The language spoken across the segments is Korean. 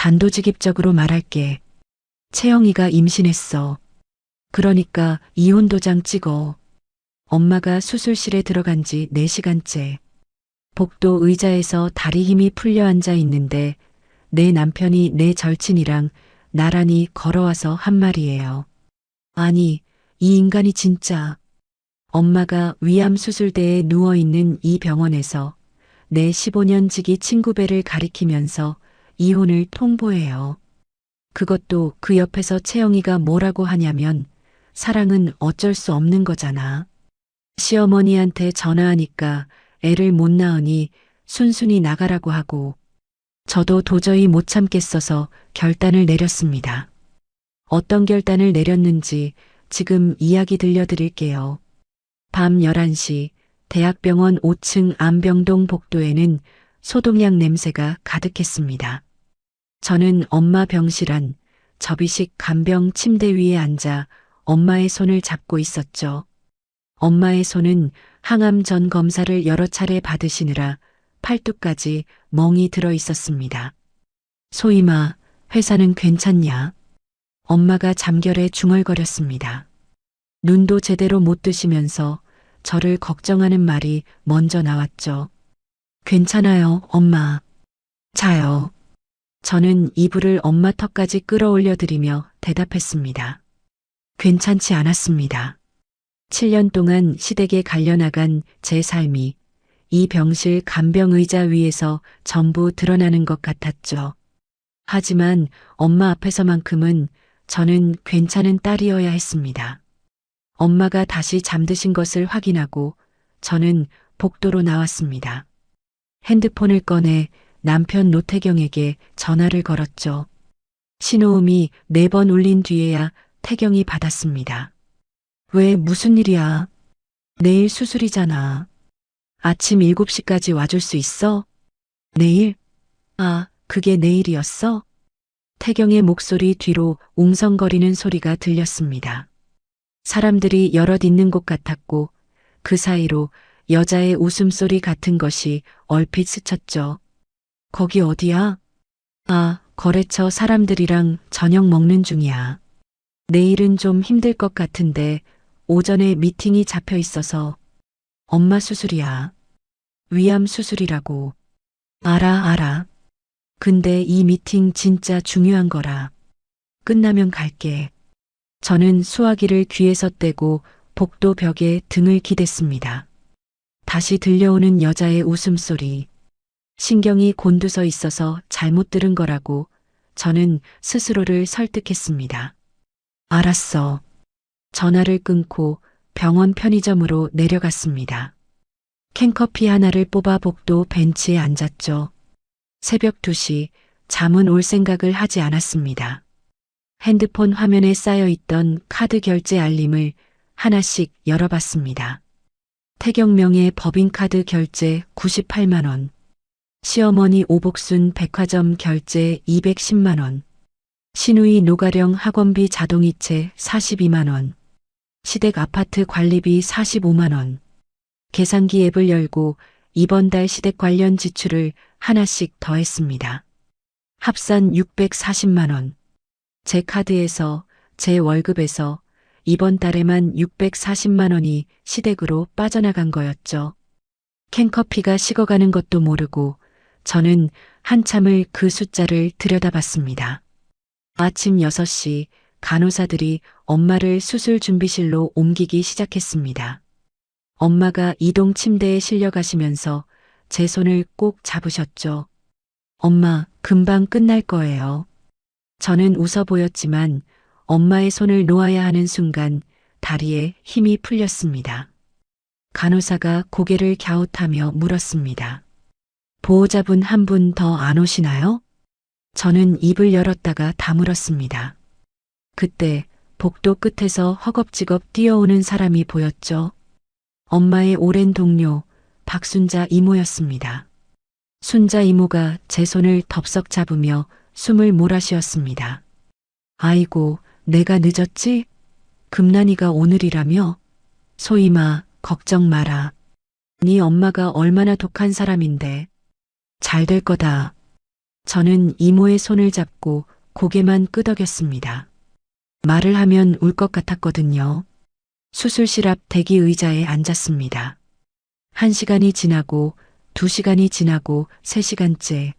단도직입적으로 말할게. 채영이가 임신했어. 그러니까 이혼 도장 찍어. 엄마가 수술실에 들어간 지 4시간째. 복도 의자에서 다리 힘이 풀려 앉아 있는데 내 남편이 내 절친이랑 나란히 걸어와서 한 말이에요. 아니, 이 인간이 진짜. 엄마가 위암 수술대에 누워있는 이 병원에서 내 15년 지기 친구 배를 가리키면서 이혼을 통보해요. 그것도 그 옆에서 채영이가 뭐라고 하냐면 사랑은 어쩔 수 없는 거잖아. 시어머니한테 전화하니까 애를 못 낳으니 순순히 나가라고 하고 저도 도저히 못 참겠어서 결단을 내렸습니다. 어떤 결단을 내렸는지 지금 이야기 들려드릴게요. 밤 11시 대학병원 5층 안병동 복도에는 소독약 냄새가 가득했습니다. 저는 엄마 병실 안 접이식 간병 침대 위에 앉아 엄마의 손을 잡고 있었죠. 엄마의 손은 항암 전 검사를 여러 차례 받으시느라 팔뚝까지 멍이 들어 있었습니다. 소임아, 회사는 괜찮냐? 엄마가 잠결에 중얼거렸습니다. 눈도 제대로 못 뜨시면서 저를 걱정하는 말이 먼저 나왔죠. 괜찮아요, 엄마. 자요. 저는 이불을 엄마 턱까지 끌어올려 드리며 대답했습니다. 괜찮지 않았습니다. 7년 동안 시댁에 갈려나간 제 삶이 이 병실 간병의자 위에서 전부 드러나는 것 같았죠. 하지만 엄마 앞에서만큼은 저는 괜찮은 딸이어야 했습니다. 엄마가 다시 잠드신 것을 확인하고 저는 복도로 나왔습니다. 핸드폰을 꺼내 남편 노태경에게 전화를 걸었죠. 신호음이 4번 울린 뒤에야 태경이 받았습니다. 왜 무슨 일이야? 내일 수술이잖아. 아침 7시까지 와줄 수 있어? 내일? 아, 그게 내일이었어? 태경의 목소리 뒤로 웅성거리는 소리가 들렸습니다. 사람들이 여럿 있는 곳 같았고 그 사이로 여자의 웃음소리 같은 것이 얼핏 스쳤죠. 거기 어디야? 아, 거래처 사람들이랑 저녁 먹는 중이야. 내일은 좀 힘들 것 같은데 오전에 미팅이 잡혀 있어서. 엄마 수술이야. 위암 수술이라고. 알아. 근데 이 미팅 진짜 중요한 거라. 끝나면 갈게. 저는 수화기를 귀에서 떼고 복도 벽에 등을 기댔습니다. 다시 들려오는 여자의 웃음소리. 신경이 곤두서 있어서 잘못 들은 거라고 저는 스스로를 설득했습니다. 알았어. 전화를 끊고 병원 편의점으로 내려갔습니다. 캔커피 하나를 뽑아 복도 벤치에 앉았죠. 새벽 2시 잠은 올 생각을 하지 않았습니다. 핸드폰 화면에 쌓여있던 카드 결제 알림을 하나씩 열어봤습니다. 태경명의 법인카드 결제 98만 원, 시어머니 오복순 백화점 결제 210만 원, 신우이 노가령 학원비 자동이체 42만 원, 시댁 아파트 관리비 45만 원. 계산기 앱을 열고 이번 달 시댁 관련 지출을 하나씩 더했습니다. 합산 640만 원. 제 카드에서, 제 월급에서 이번 달에만 640만 원이 시댁으로 빠져나간 거였죠. 캔커피가 식어가는 것도 모르고 저는 한참을 그 숫자를 들여다봤습니다. 아침 6시 간호사들이 엄마를 수술 준비실로 옮기기 시작했습니다. 엄마가 이동 침대에 실려가시면서 제 손을 꼭 잡으셨죠. 엄마, 금방 끝날 거예요. 저는 웃어 보였지만 엄마의 손을 놓아야 하는 순간 다리에 힘이 풀렸습니다. 간호사가 고개를 갸웃하며 물었습니다. 보호자분 한 분 더 안 오시나요? 저는 입을 열었다가 다물었습니다. 그때 복도 끝에서 허겁지겁 뛰어오는 사람이 보였죠. 엄마의 오랜 동료 박순자 이모였습니다. 순자 이모가 제 손을 덥석 잡으며 숨을 몰아쉬었습니다. 아이고, 내가 늦었지? 금난이가 오늘이라며? 소임아, 걱정 마라. 네 엄마가 얼마나 독한 사람인데. 잘 될 거다. 저는 이모의 손을 잡고 고개만 끄덕였습니다. 말을 하면 울 것 같았거든요. 수술실 앞 대기 의자에 앉았습니다. 1시간이 지나고 2시간이 지나고 3시간째.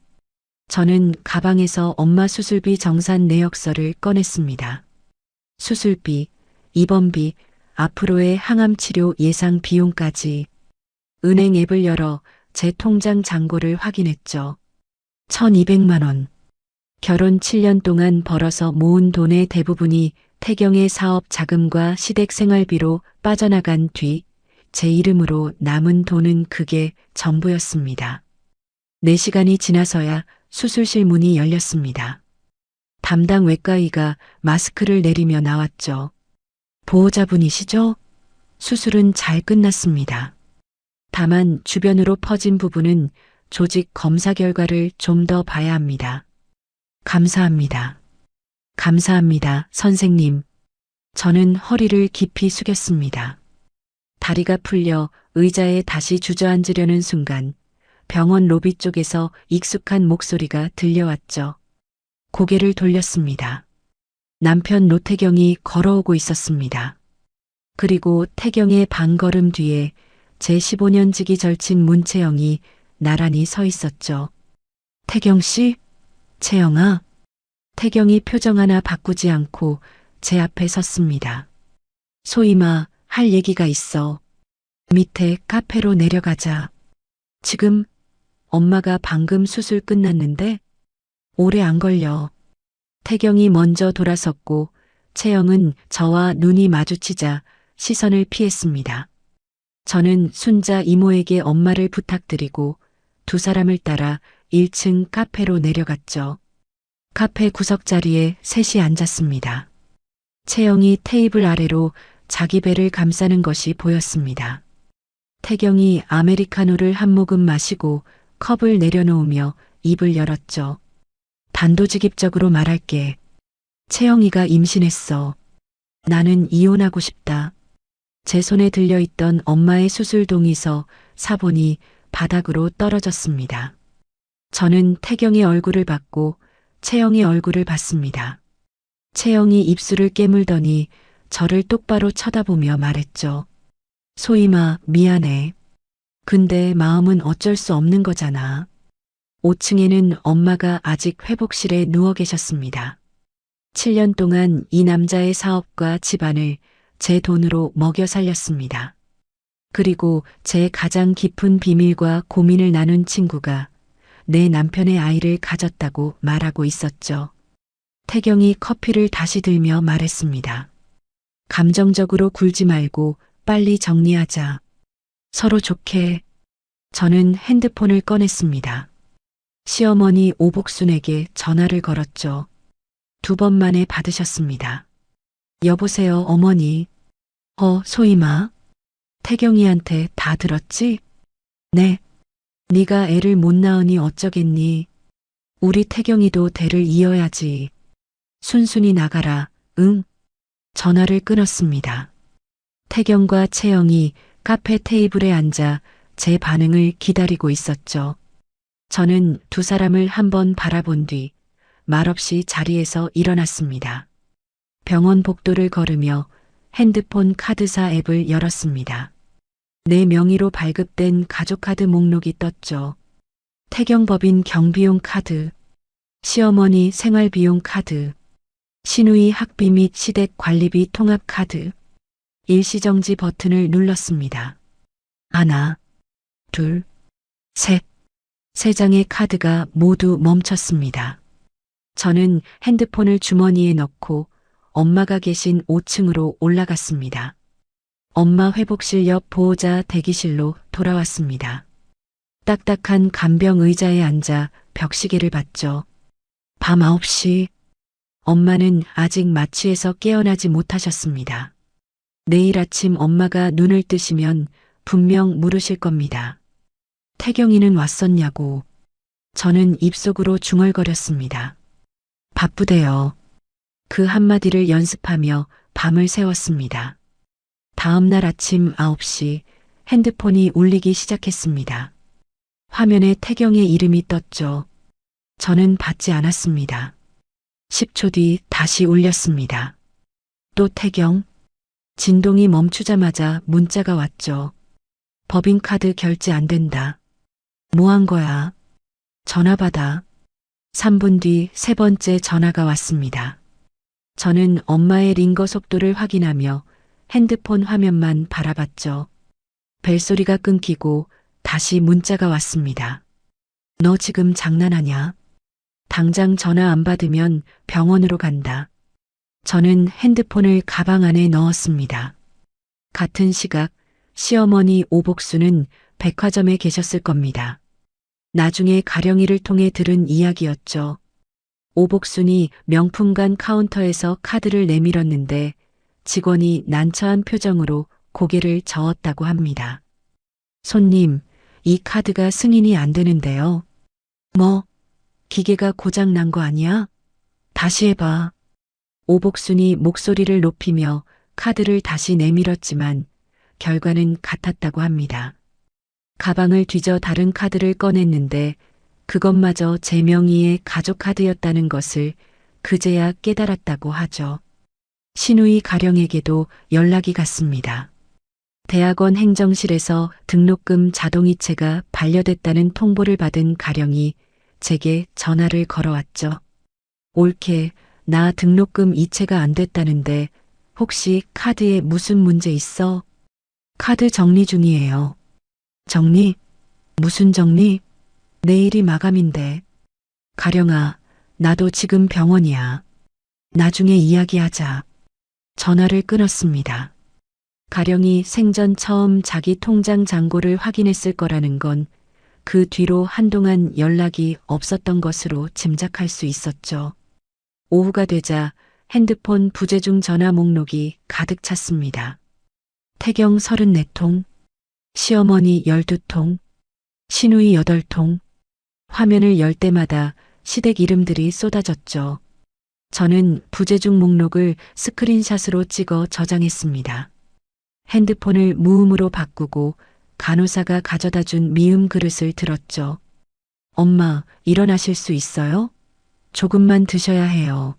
저는 가방에서 엄마 수술비 정산 내역서를 꺼냈습니다. 수술비, 입원비, 앞으로의 항암 치료 예상 비용까지. 은행 앱을 열어 제 통장 잔고를 확인했죠. 1200만 원. 결혼 7년 동안 벌어서 모은 돈의 대부분이 태경의 사업 자금과 시댁 생활비로 빠져나간 뒤 제 이름으로 남은 돈은 그게 전부였습니다. 4시간이 지나서야 수술실 문이 열렸습니다. 담당 외과의가 마스크를 내리며 나왔죠. 보호자분이시죠? 수술은 잘 끝났습니다. 다만 주변으로 퍼진 부분은 조직 검사 결과를 좀 더 봐야 합니다. 감사합니다. 감사합니다, 선생님. 저는 허리를 깊이 숙였습니다. 다리가 풀려 의자에 다시 주저앉으려는 순간 병원 로비 쪽에서 익숙한 목소리가 들려왔죠. 고개를 돌렸습니다. 남편 노태경이 걸어오고 있었습니다. 그리고 태경의 반걸음 뒤에 제 15년 지기 절친 문채영이 나란히 서 있었죠. 태경 씨? 채영아? 태경이 표정 하나 바꾸지 않고 제 앞에 섰습니다. 소희마, 할 얘기가 있어. 밑에 카페로 내려가자. 지금 엄마가 방금 수술 끝났는데 오래 안 걸려. 태경이 먼저 돌아섰고 채영은 저와 눈이 마주치자 시선을 피했습니다. 저는 순자 이모에게 엄마를 부탁드리고 두 사람을 따라 1층 카페로 내려갔죠. 카페 구석자리에 셋이 앉았습니다. 채영이 테이블 아래로 자기 배를 감싸는 것이 보였습니다. 태경이 아메리카노를 한 모금 마시고 컵을 내려놓으며 입을 열었죠. 단도직입적으로 말할게. 채영이가 임신했어. 나는 이혼하고 싶다. 제 손에 들려있던 엄마의 수술 동의서 사본이 바닥으로 떨어졌습니다. 저는 태경의 얼굴을 봤고 채영이 얼굴을 봤습니다. 채영이 입술을 깨물더니 저를 똑바로 쳐다보며 말했죠. 소희마, 미안해. 근데 마음은 어쩔 수 없는 거잖아. 5층에는 엄마가 아직 회복실에 누워 계셨습니다. 7년 동안 이 남자의 사업과 집안을 제 돈으로 먹여 살렸습니다. 그리고 제 가장 깊은 비밀과 고민을 나눈 친구가 내 남편의 아이를 가졌다고 말하고 있었죠. 태경이 커피를 다시 들며 말했습니다. 감정적으로 굴지 말고 빨리 정리하자. 서로 좋게. 저는 핸드폰을 꺼냈습니다. 시어머니 오복순에게 전화를 걸었죠. 2번 만에 받으셨습니다. 여보세요, 어머니. 소희마. 태경이한테 다 들었지? 네. 네가 애를 못 낳으니 어쩌겠니? 우리 태경이도 대를 이어야지. 순순히 나가라. 응. 전화를 끊었습니다. 태경과 채영이 카페 테이블에 앉아 제 반응을 기다리고 있었죠. 저는 두 사람을 한번 바라본 뒤 말없이 자리에서 일어났습니다. 병원 복도를 걸으며 핸드폰 카드사 앱을 열었습니다. 내 명의로 발급된 가족카드 목록이 떴죠. 태경법인 경비용 카드, 시어머니 생활비용 카드, 시누이 학비 및 시댁 관리비 통합 카드. 일시정지 버튼을 눌렀습니다. 하나, 둘, 셋. 3장의 카드가 모두 멈췄습니다. 저는 핸드폰을 주머니에 넣고 엄마가 계신 5층으로 올라갔습니다. 엄마 회복실 옆 보호자 대기실로 돌아왔습니다. 딱딱한 간병 의자에 앉아 벽시계를 봤죠. 밤 9시. 엄마는 아직 마취에서 깨어나지 못하셨습니다. 내일 아침 엄마가 눈을 뜨시면 분명 물으실 겁니다. 태경이는 왔었냐고. 저는 입속으로 중얼거렸습니다. 바쁘대요. 그 한마디를 연습하며 밤을 새웠습니다. 다음 날 아침 9시 핸드폰이 울리기 시작했습니다. 화면에 태경의 이름이 떴죠. 저는 받지 않았습니다. 10초 뒤 다시 울렸습니다. 또 태경? 진동이 멈추자마자 문자가 왔죠. 법인카드 결제 안 된다. 뭐 한 거야? 전화 받아. 3분 뒤 세 번째 전화가 왔습니다. 저는 엄마의 링거 속도를 확인하며 핸드폰 화면만 바라봤죠. 벨소리가 끊기고 다시 문자가 왔습니다. 너 지금 장난하냐? 당장 전화 안 받으면 병원으로 간다. 저는 핸드폰을 가방 안에 넣었습니다. 같은 시각 시어머니 오복수는 백화점에 계셨을 겁니다. 나중에 가령이를 통해 들은 이야기였죠. 오복순이 명품관 카운터에서 카드를 내밀었는데 직원이 난처한 표정으로 고개를 저었다고 합니다. 손님, 이 카드가 승인이 안 되는데요. 뭐, 기계가 고장 난 거 아니야? 다시 해봐. 오복순이 목소리를 높이며 카드를 다시 내밀었지만 결과는 같았다고 합니다. 가방을 뒤져 다른 카드를 꺼냈는데 그것마저 제 명의의 가족 카드였다는 것을 그제야 깨달았다고 하죠. 신우이 가령에게도 연락이 갔습니다. 대학원 행정실에서 등록금 자동이체가 반려됐다는 통보를 받은 가령이 제게 전화를 걸어왔죠. 올케, 나 등록금 이체가 안 됐다는데 혹시 카드에 무슨 문제 있어? 카드 정리 중이에요. 정리? 무슨 정리? 내일이 마감인데. 가령아, 나도 지금 병원이야. 나중에 이야기하자. 전화를 끊었습니다. 가령이 생전 처음 자기 통장 잔고를 확인했을 거라는 건 그 뒤로 한동안 연락이 없었던 것으로 짐작할 수 있었죠. 오후가 되자 핸드폰 부재중 전화 목록이 가득 찼습니다. 태경 34통, 시어머니 12통, 신우이 8통. 화면을 열 때마다 시댁 이름들이 쏟아졌죠. 저는 부재중 목록을 스크린샷으로 찍어 저장했습니다. 핸드폰을 무음으로 바꾸고 간호사가 가져다 준 미음 그릇을 들었죠. 엄마, 일어나실 수 있어요? 조금만 드셔야 해요.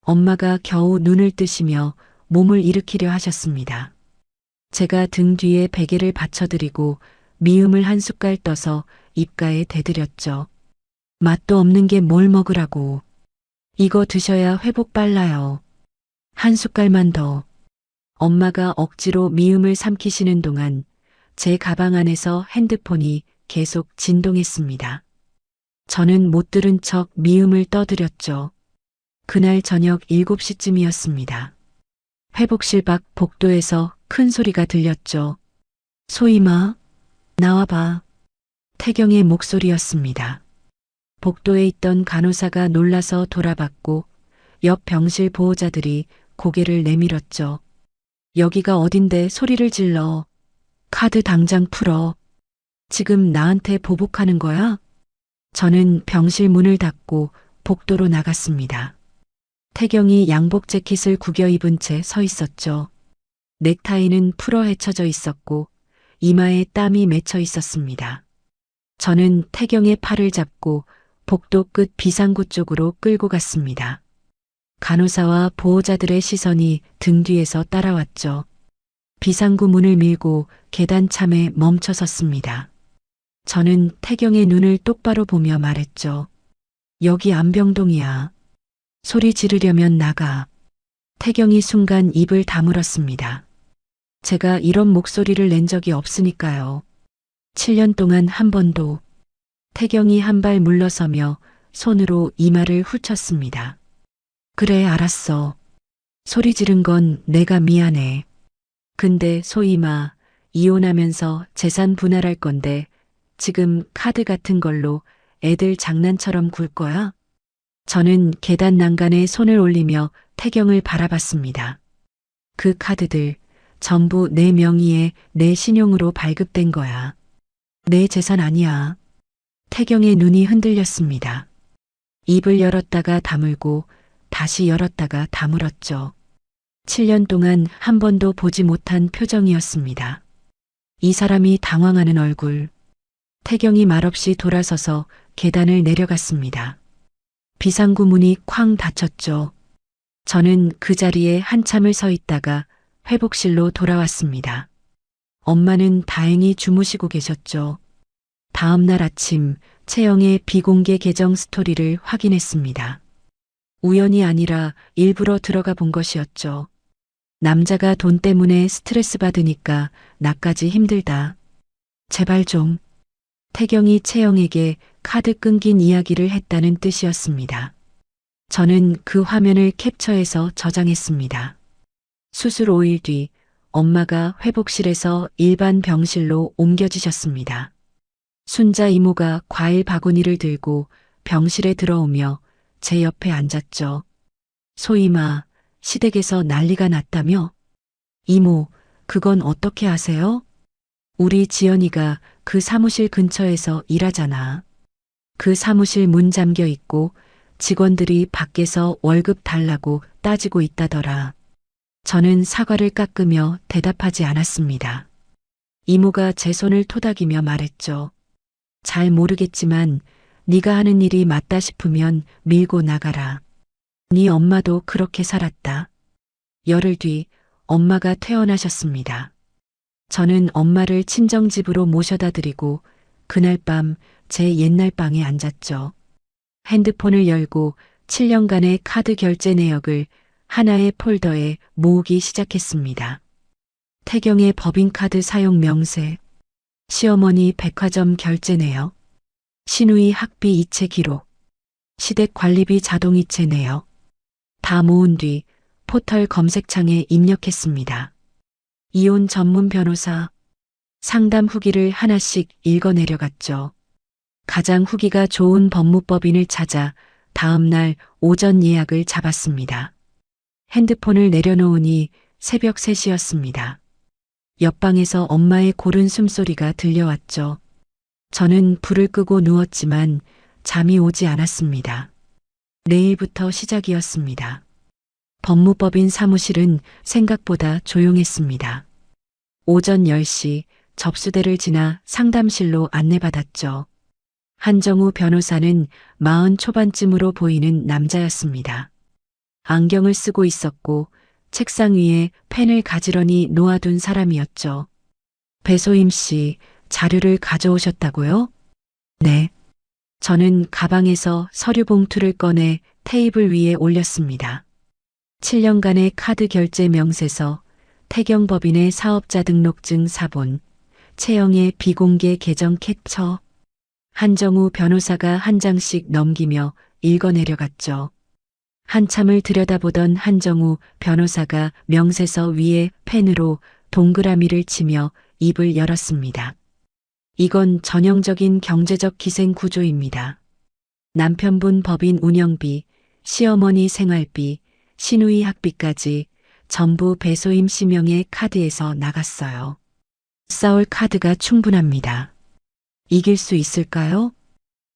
엄마가 겨우 눈을 뜨시며 몸을 일으키려 하셨습니다. 제가 등 뒤에 베개를 받쳐드리고 미음을 한 숟갈 떠서 입가에 대드렸죠. 맛도 없는 게 뭘 먹으라고. 이거 드셔야 회복 빨라요. 한 숟갈만 더. 엄마가 억지로 미음을 삼키시는 동안 제 가방 안에서 핸드폰이 계속 진동했습니다. 저는 못 들은 척 미음을 떠드렸죠. 그날 저녁 7시쯤이었습니다. 회복실 밖 복도에서 큰 소리가 들렸죠. 소임아, 나와봐. 태경의 목소리였습니다. 복도에 있던 간호사가 놀라서 돌아봤고 옆 병실 보호자들이 고개를 내밀었죠. 여기가 어딘데 소리를 질러. 카드 당장 풀어. 지금 나한테 보복하는 거야? 저는 병실 문을 닫고 복도로 나갔습니다. 태경이 양복 재킷을 구겨 입은 채 서 있었죠. 넥타이는 풀어 헤쳐져 있었고 이마에 땀이 맺혀 있었습니다. 저는 태경의 팔을 잡고 복도 끝 비상구 쪽으로 끌고 갔습니다. 간호사와 보호자들의 시선이 등 뒤에서 따라왔죠. 비상구 문을 밀고 계단 참에 멈춰 섰습니다. 저는 태경의 눈을 똑바로 보며 말했죠. 여기 안병동이야. 소리 지르려면 나가. 태경이 순간 입을 다물었습니다. 제가 이런 목소리를 낸 적이 없으니까요. 7년 동안 한 번도. 태경이 한 발 물러서며 손으로 이마를 훑쳤습니다. 그래, 알았어. 소리 지른 건 내가 미안해. 근데 소임아, 이혼하면서 재산 분할할 건데 지금 카드 같은 걸로 애들 장난처럼 굴 거야? 저는 계단 난간에 손을 올리며 태경을 바라봤습니다. 그 카드들 전부 내 명의에 내 신용으로 발급된 거야. 내 재산 아니야. 태경의 눈이 흔들렸습니다. 입을 열었다가 다물고 다시 열었다가 다물었죠. 7년 동안 한 번도 보지 못한 표정이었습니다. 이 사람이 당황하는 얼굴. 태경이 말없이 돌아서서 계단을 내려갔습니다. 비상구 문이 쾅 닫혔죠. 저는 그 자리에 한참을 서 있다가 회복실로 돌아왔습니다. 엄마는 다행히 주무시고 계셨죠. 다음 날 아침 채영의 비공개 계정 스토리를 확인했습니다. 우연이 아니라 일부러 들어가 본 것이었죠. 남자가 돈 때문에 스트레스 받으니까 나까지 힘들다. 제발 좀. 태경이 채영에게 카드 끊긴 이야기를 했다는 뜻이었습니다. 저는 그 화면을 캡처해서 저장했습니다. 수술 5일 뒤 엄마가 회복실에서 일반 병실로 옮겨지셨습니다. 순자 이모가 과일 바구니를 들고 병실에 들어오며 제 옆에 앉았죠. 소임아, 시댁에서 난리가 났다며? 이모, 그건 어떻게 아세요? 우리 지연이가 그 사무실 근처에서 일하잖아. 그 사무실 문 잠겨 있고 직원들이 밖에서 월급 달라고 따지고 있다더라. 저는 사과를 깎으며 대답하지 않았습니다. 이모가 제 손을 토닥이며 말했죠. 잘 모르겠지만 네가 하는 일이 맞다 싶으면 밀고 나가라. 네 엄마도 그렇게 살았다. 열흘 뒤 엄마가 퇴원하셨습니다. 저는 엄마를 친정집으로 모셔다 드리고 그날 밤 제 옛날 방에 앉았죠. 핸드폰을 열고 7년간의 카드 결제 내역을 하나의 폴더에 모으기 시작했습니다. 태경의 법인카드 사용 명세, 시어머니 백화점 결제 내역, 시누이 학비 이체 기록, 시댁 관리비 자동이체 내역. 다 모은 뒤 포털 검색창에 입력했습니다. 이혼 전문 변호사, 상담 후기를 하나씩 읽어 내려갔죠. 가장 후기가 좋은 법무법인을 찾아 다음 날 오전 예약을 잡았습니다. 핸드폰을 내려놓으니 새벽 3시였습니다. 옆방에서 엄마의 고른 숨소리가 들려왔죠. 저는 불을 끄고 누웠지만 잠이 오지 않았습니다. 내일부터 시작이었습니다. 법무법인 사무실은 생각보다 조용했습니다. 오전 10시 접수대를 지나 상담실로 안내받았죠. 한정우 변호사는 40 초반쯤으로 보이는 남자였습니다. 안경을 쓰고 있었고 책상 위에 펜을 가지런히 놓아둔 사람이었죠. 배소임 씨, 자료를 가져오셨다고요? 네. 저는 가방에서 서류 봉투를 꺼내 테이블 위에 올렸습니다. 7년간의 카드 결제 명세서, 태경법인의 사업자 등록증 사본, 채영의 비공개 계정 캡처. 한정우 변호사가 한 장씩 넘기며 읽어 내려갔죠. 한참을 들여다보던 한정우 변호사가 명세서 위에 펜으로 동그라미를 치며 입을 열었습니다. 이건 전형적인 경제적 기생 구조입니다. 남편분 법인 운영비, 시어머니 생활비, 시누이 학비까지 전부 배소임 씨 명의 카드에서 나갔어요. 싸울 카드가 충분합니다. 이길 수 있을까요?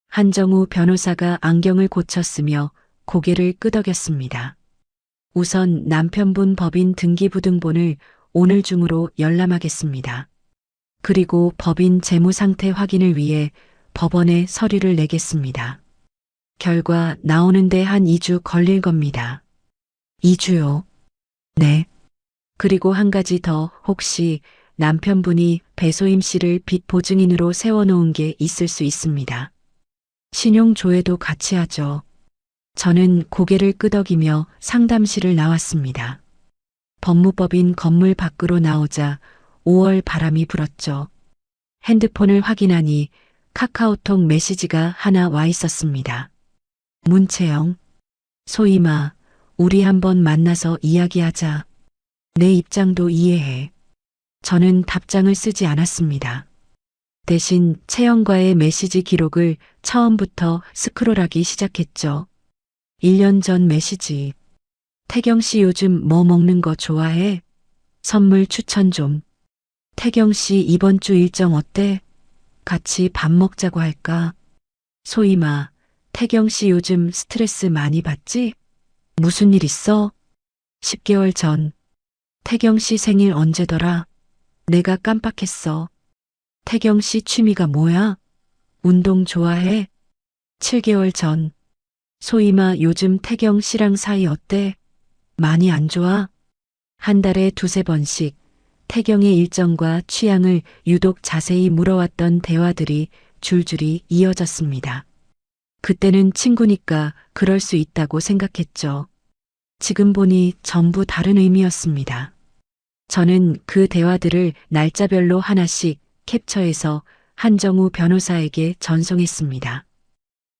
한정우 변호사가 안경을 고쳤으며 고개를 끄덕였습니다. 우선 남편분 법인 등기부등본을 오늘 중으로 열람하겠습니다. 그리고 법인 재무상태 확인을 위해 법원에 서류를 내겠습니다. 결과 나오는데 한 2주 걸릴 겁니다. 2주요? 네. 그리고 한 가지 더, 혹시 남편분이 배소임 씨를 빚 보증인으로 세워놓은 게 있을 수 있습니다. 신용조회도 같이 하죠. 저는 고개를 끄덕이며 상담실을 나왔습니다. 법무법인 건물 밖으로 나오자 5월 바람이 불었죠. 핸드폰을 확인하니 카카오톡 메시지가 하나 와 있었습니다. 문채영, 소임아, 우리 한번 만나서 이야기하자. 내 입장도 이해해. 저는 답장을 쓰지 않았습니다. 대신 채영과의 메시지 기록을 처음부터 스크롤하기 시작했죠. 1년 전 메시지. 태경 씨 요즘 뭐 먹는 거 좋아해? 선물 추천 좀. 태경 씨 이번 주 일정 어때? 같이 밥 먹자고 할까? 소임아, 태경 씨 요즘 스트레스 많이 받지? 무슨 일 있어? 10개월 전. 태경 씨 생일 언제더라? 내가 깜빡했어. 태경 씨 취미가 뭐야? 운동 좋아해? 7개월 전. 소희마, 요즘 태경 씨랑 사이 어때? 많이 안 좋아? 한 달에 두세 번씩 태경의 일정과 취향을 유독 자세히 물어왔던 대화들이 줄줄이 이어졌습니다. 그때는 친구니까 그럴 수 있다고 생각했죠. 지금 보니 전부 다른 의미였습니다. 저는 그 대화들을 날짜별로 하나씩 캡처해서 한정우 변호사에게 전송했습니다.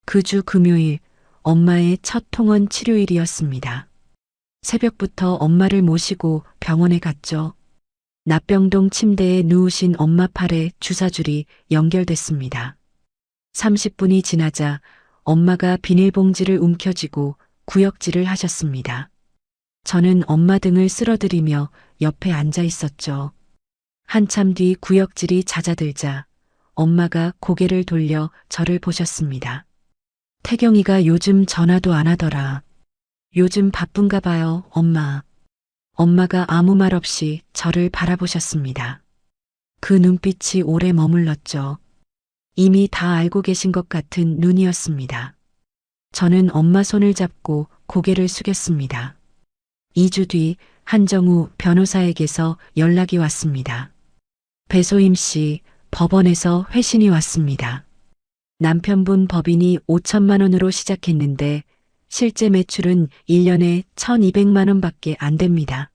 그 주 금요일, 엄마의 첫 통원 치료일이었습니다. 새벽부터 엄마를 모시고 병원에 갔죠. 납병동 침대에 누우신 엄마 팔에 주사줄이 연결됐습니다. 30분이 지나자 엄마가 비닐봉지를 움켜쥐고 구역질을 하셨습니다. 저는 엄마 등을 쓸어들이며 옆에 앉아 있었죠. 한참 뒤 구역질이 잦아들자 엄마가 고개를 돌려 저를 보셨습니다. 태경이가 요즘 전화도 안 하더라. 요즘 바쁜가 봐요, 엄마. 엄마가 아무 말 없이 저를 바라보셨습니다. 그 눈빛이 오래 머물렀죠. 이미 다 알고 계신 것 같은 눈이었습니다. 저는 엄마 손을 잡고 고개를 숙였습니다. 2주 뒤 한정우 변호사에게서 연락이 왔습니다. 배소임 씨, 법원에서 회신이 왔습니다. 남편분 법인이 5천만 원으로 시작했는데 실제 매출은 1년에 1,200만 원밖에 안 됩니다.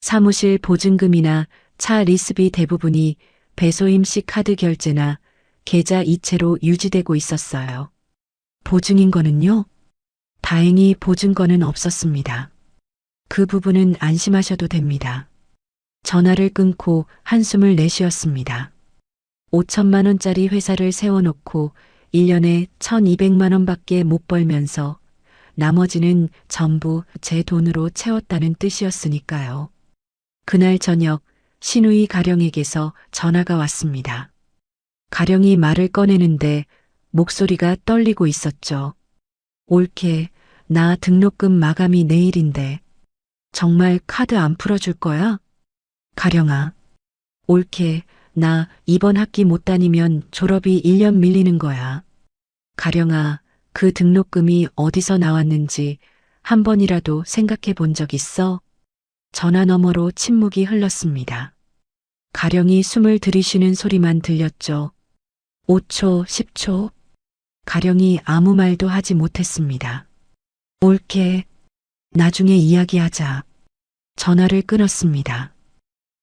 사무실 보증금이나 차 리스비 대부분이 배소임 씨 카드 결제나 계좌 이체로 유지되고 있었어요. 보증인거는요? 다행히 보증건은 없었습니다. 그 부분은 안심하셔도 됩니다. 전화를 끊고 한숨을 내쉬었습니다. 5천만 원짜리 회사를 세워놓고 1년에 1,200만 원밖에 못 벌면서 나머지는 전부 제 돈으로 채웠다는 뜻이었으니까요. 그날 저녁 신우이 가령에게서 전화가 왔습니다. 가령이 말을 꺼내는데 목소리가 떨리고 있었죠. 올케, 나 등록금 마감이 내일인데 정말 카드 안 풀어줄 거야? 가령아, 올케, 나 이번 학기 못 다니면 졸업이 1년 밀리는 거야. 가령아, 그 등록금이 어디서 나왔는지 한 번이라도 생각해 본 적 있어? 전화 너머로 침묵이 흘렀습니다. 가령이 숨을 들이쉬는 소리만 들렸죠. 5초, 10초. 가령이 아무 말도 하지 못했습니다. 올케, 나중에 이야기하자. 전화를 끊었습니다.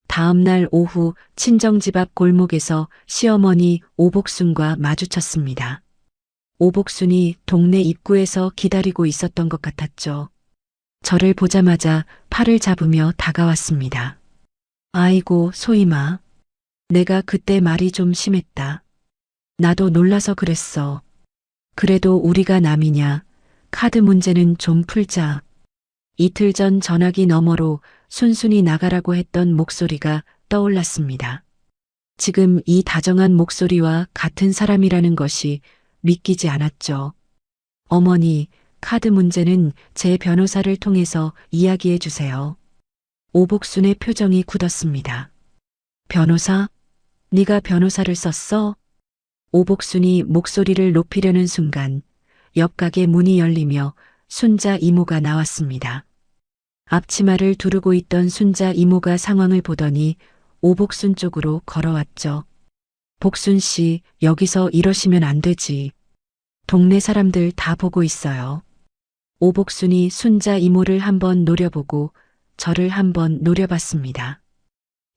다음 날 오후 친정집 앞 골목에서 시어머니 오복순과 마주쳤습니다. 오복순이 동네 입구에서 기다리고 있었던 것 같았죠. 저를 보자마자 팔을 잡으며 다가왔습니다. 아이고, 소희마. 내가 그때 말이 좀 심했다. 나도 놀라서 그랬어. 그래도 우리가 남이냐. 카드 문제는 좀 풀자. 이틀 전 전화기 너머로 순순히 나가라고 했던 목소리가 떠올랐습니다. 지금 이 다정한 목소리와 같은 사람이라는 것이 믿기지 않았죠. 어머니, 카드 문제는 제 변호사를 통해서 이야기해 주세요. 오복순의 표정이 굳었습니다. 변호사? 네가 변호사를 썼어? 오복순이 목소리를 높이려는 순간 옆 가게 문이 열리며 순자 이모가 나왔습니다. 앞치마를 두르고 있던 순자 이모가 상황을 보더니 오복순 쪽으로 걸어왔죠. 복순 씨, 여기서 이러시면 안 되지. 동네 사람들 다 보고 있어요. 오복순이 순자 이모를 한번 노려보고 저를 한번 노려봤습니다.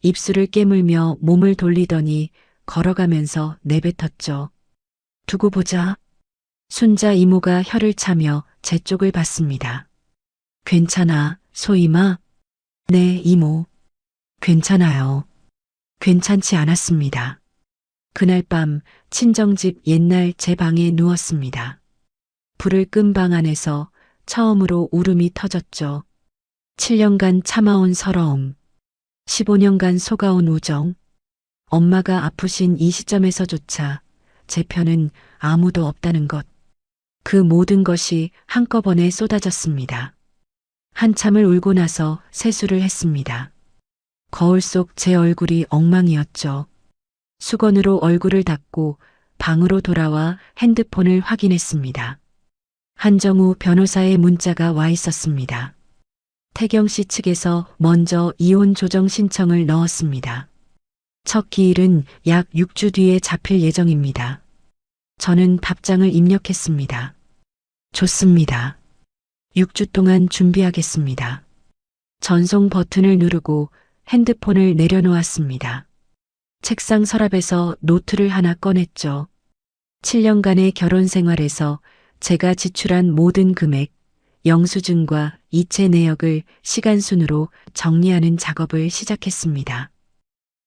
입술을 깨물며 몸을 돌리더니 걸어가면서 내뱉었죠. 두고 보자. 순자 이모가 혀를 차며 제 쪽을 봤습니다. 괜찮아, 소희마? 네, 이모. 괜찮아요. 괜찮지 않았습니다. 그날 밤 친정집 옛날 제 방에 누웠습니다. 불을 끈 방 안에서 처음으로 울음이 터졌죠. 7년간 참아온 서러움, 15년간 속아온 우정, 엄마가 아프신 이 시점에서조차 제 편은 아무도 없다는 것. 그 모든 것이 한꺼번에 쏟아졌습니다. 한참을 울고 나서 세수를 했습니다. 거울 속 제 얼굴이 엉망이었죠. 수건으로 얼굴을 닦고 방으로 돌아와 핸드폰을 확인했습니다. 한정우 변호사의 문자가 와 있었습니다. 태경 씨 측에서 먼저 이혼 조정 신청을 넣었습니다. 첫 기일은 약 6주 뒤에 잡힐 예정입니다. 저는 답장을 입력했습니다. 좋습니다. 6주 동안 준비하겠습니다. 전송 버튼을 누르고 핸드폰을 내려놓았습니다. 책상 서랍에서 노트를 하나 꺼냈죠. 7년간의 결혼 생활에서 제가 지출한 모든 금액, 영수증과 이체 내역을 시간순으로 정리하는 작업을 시작했습니다.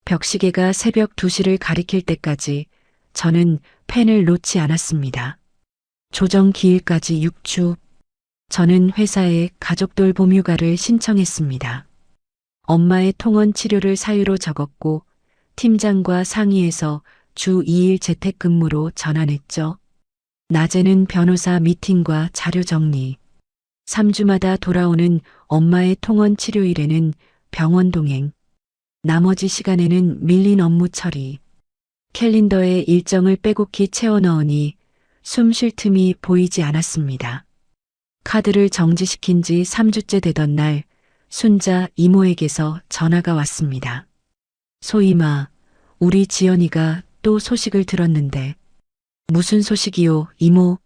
벽시계가 새벽 2시를 가리킬 때까지 저는 펜을 놓지 않았습니다. 조정 기일까지 6주. 저는 회사에 가족돌 봄휴가를 신청했습니다. 엄마의 통원 치료를 사유로 적었고 팀장과 상의해서 주 2일 재택근무로 전환했죠. 낮에는 변호사 미팅과 자료 정리. 3주마다 돌아오는 엄마의 통원 치료일에는 병원 동행. 나머지 시간에는 밀린 업무 처리. 캘린더에 일정을 빼곡히 채워 넣으니 숨 쉴 틈이 보이지 않았습니다. 카드를 정지시킨 지 3주째 되던 날 순자 이모에게서 전화가 왔습니다. 소임아, 우리 지연이가 또 소식을 들었는데. 무슨 소식이요, 이모?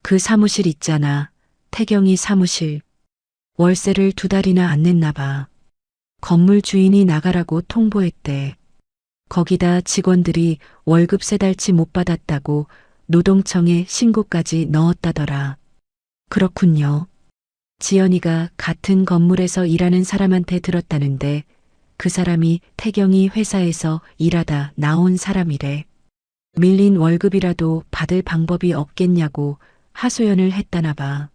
그 사무실 있잖아. 태경이 사무실. 월세를 2달이나 안 냈나 봐. 건물 주인이 나가라고 통보했대. 거기다 직원들이 월급 3달치 못 받았다고 노동청에 신고까지 넣었다더라. 그렇군요. 지연이가 같은 건물에서 일하는 사람한테 들었다는데 그 사람이 태경이 회사에서 일하다 나온 사람이래. 밀린 월급이라도 받을 방법이 없겠냐고 하소연을 했다나 봐.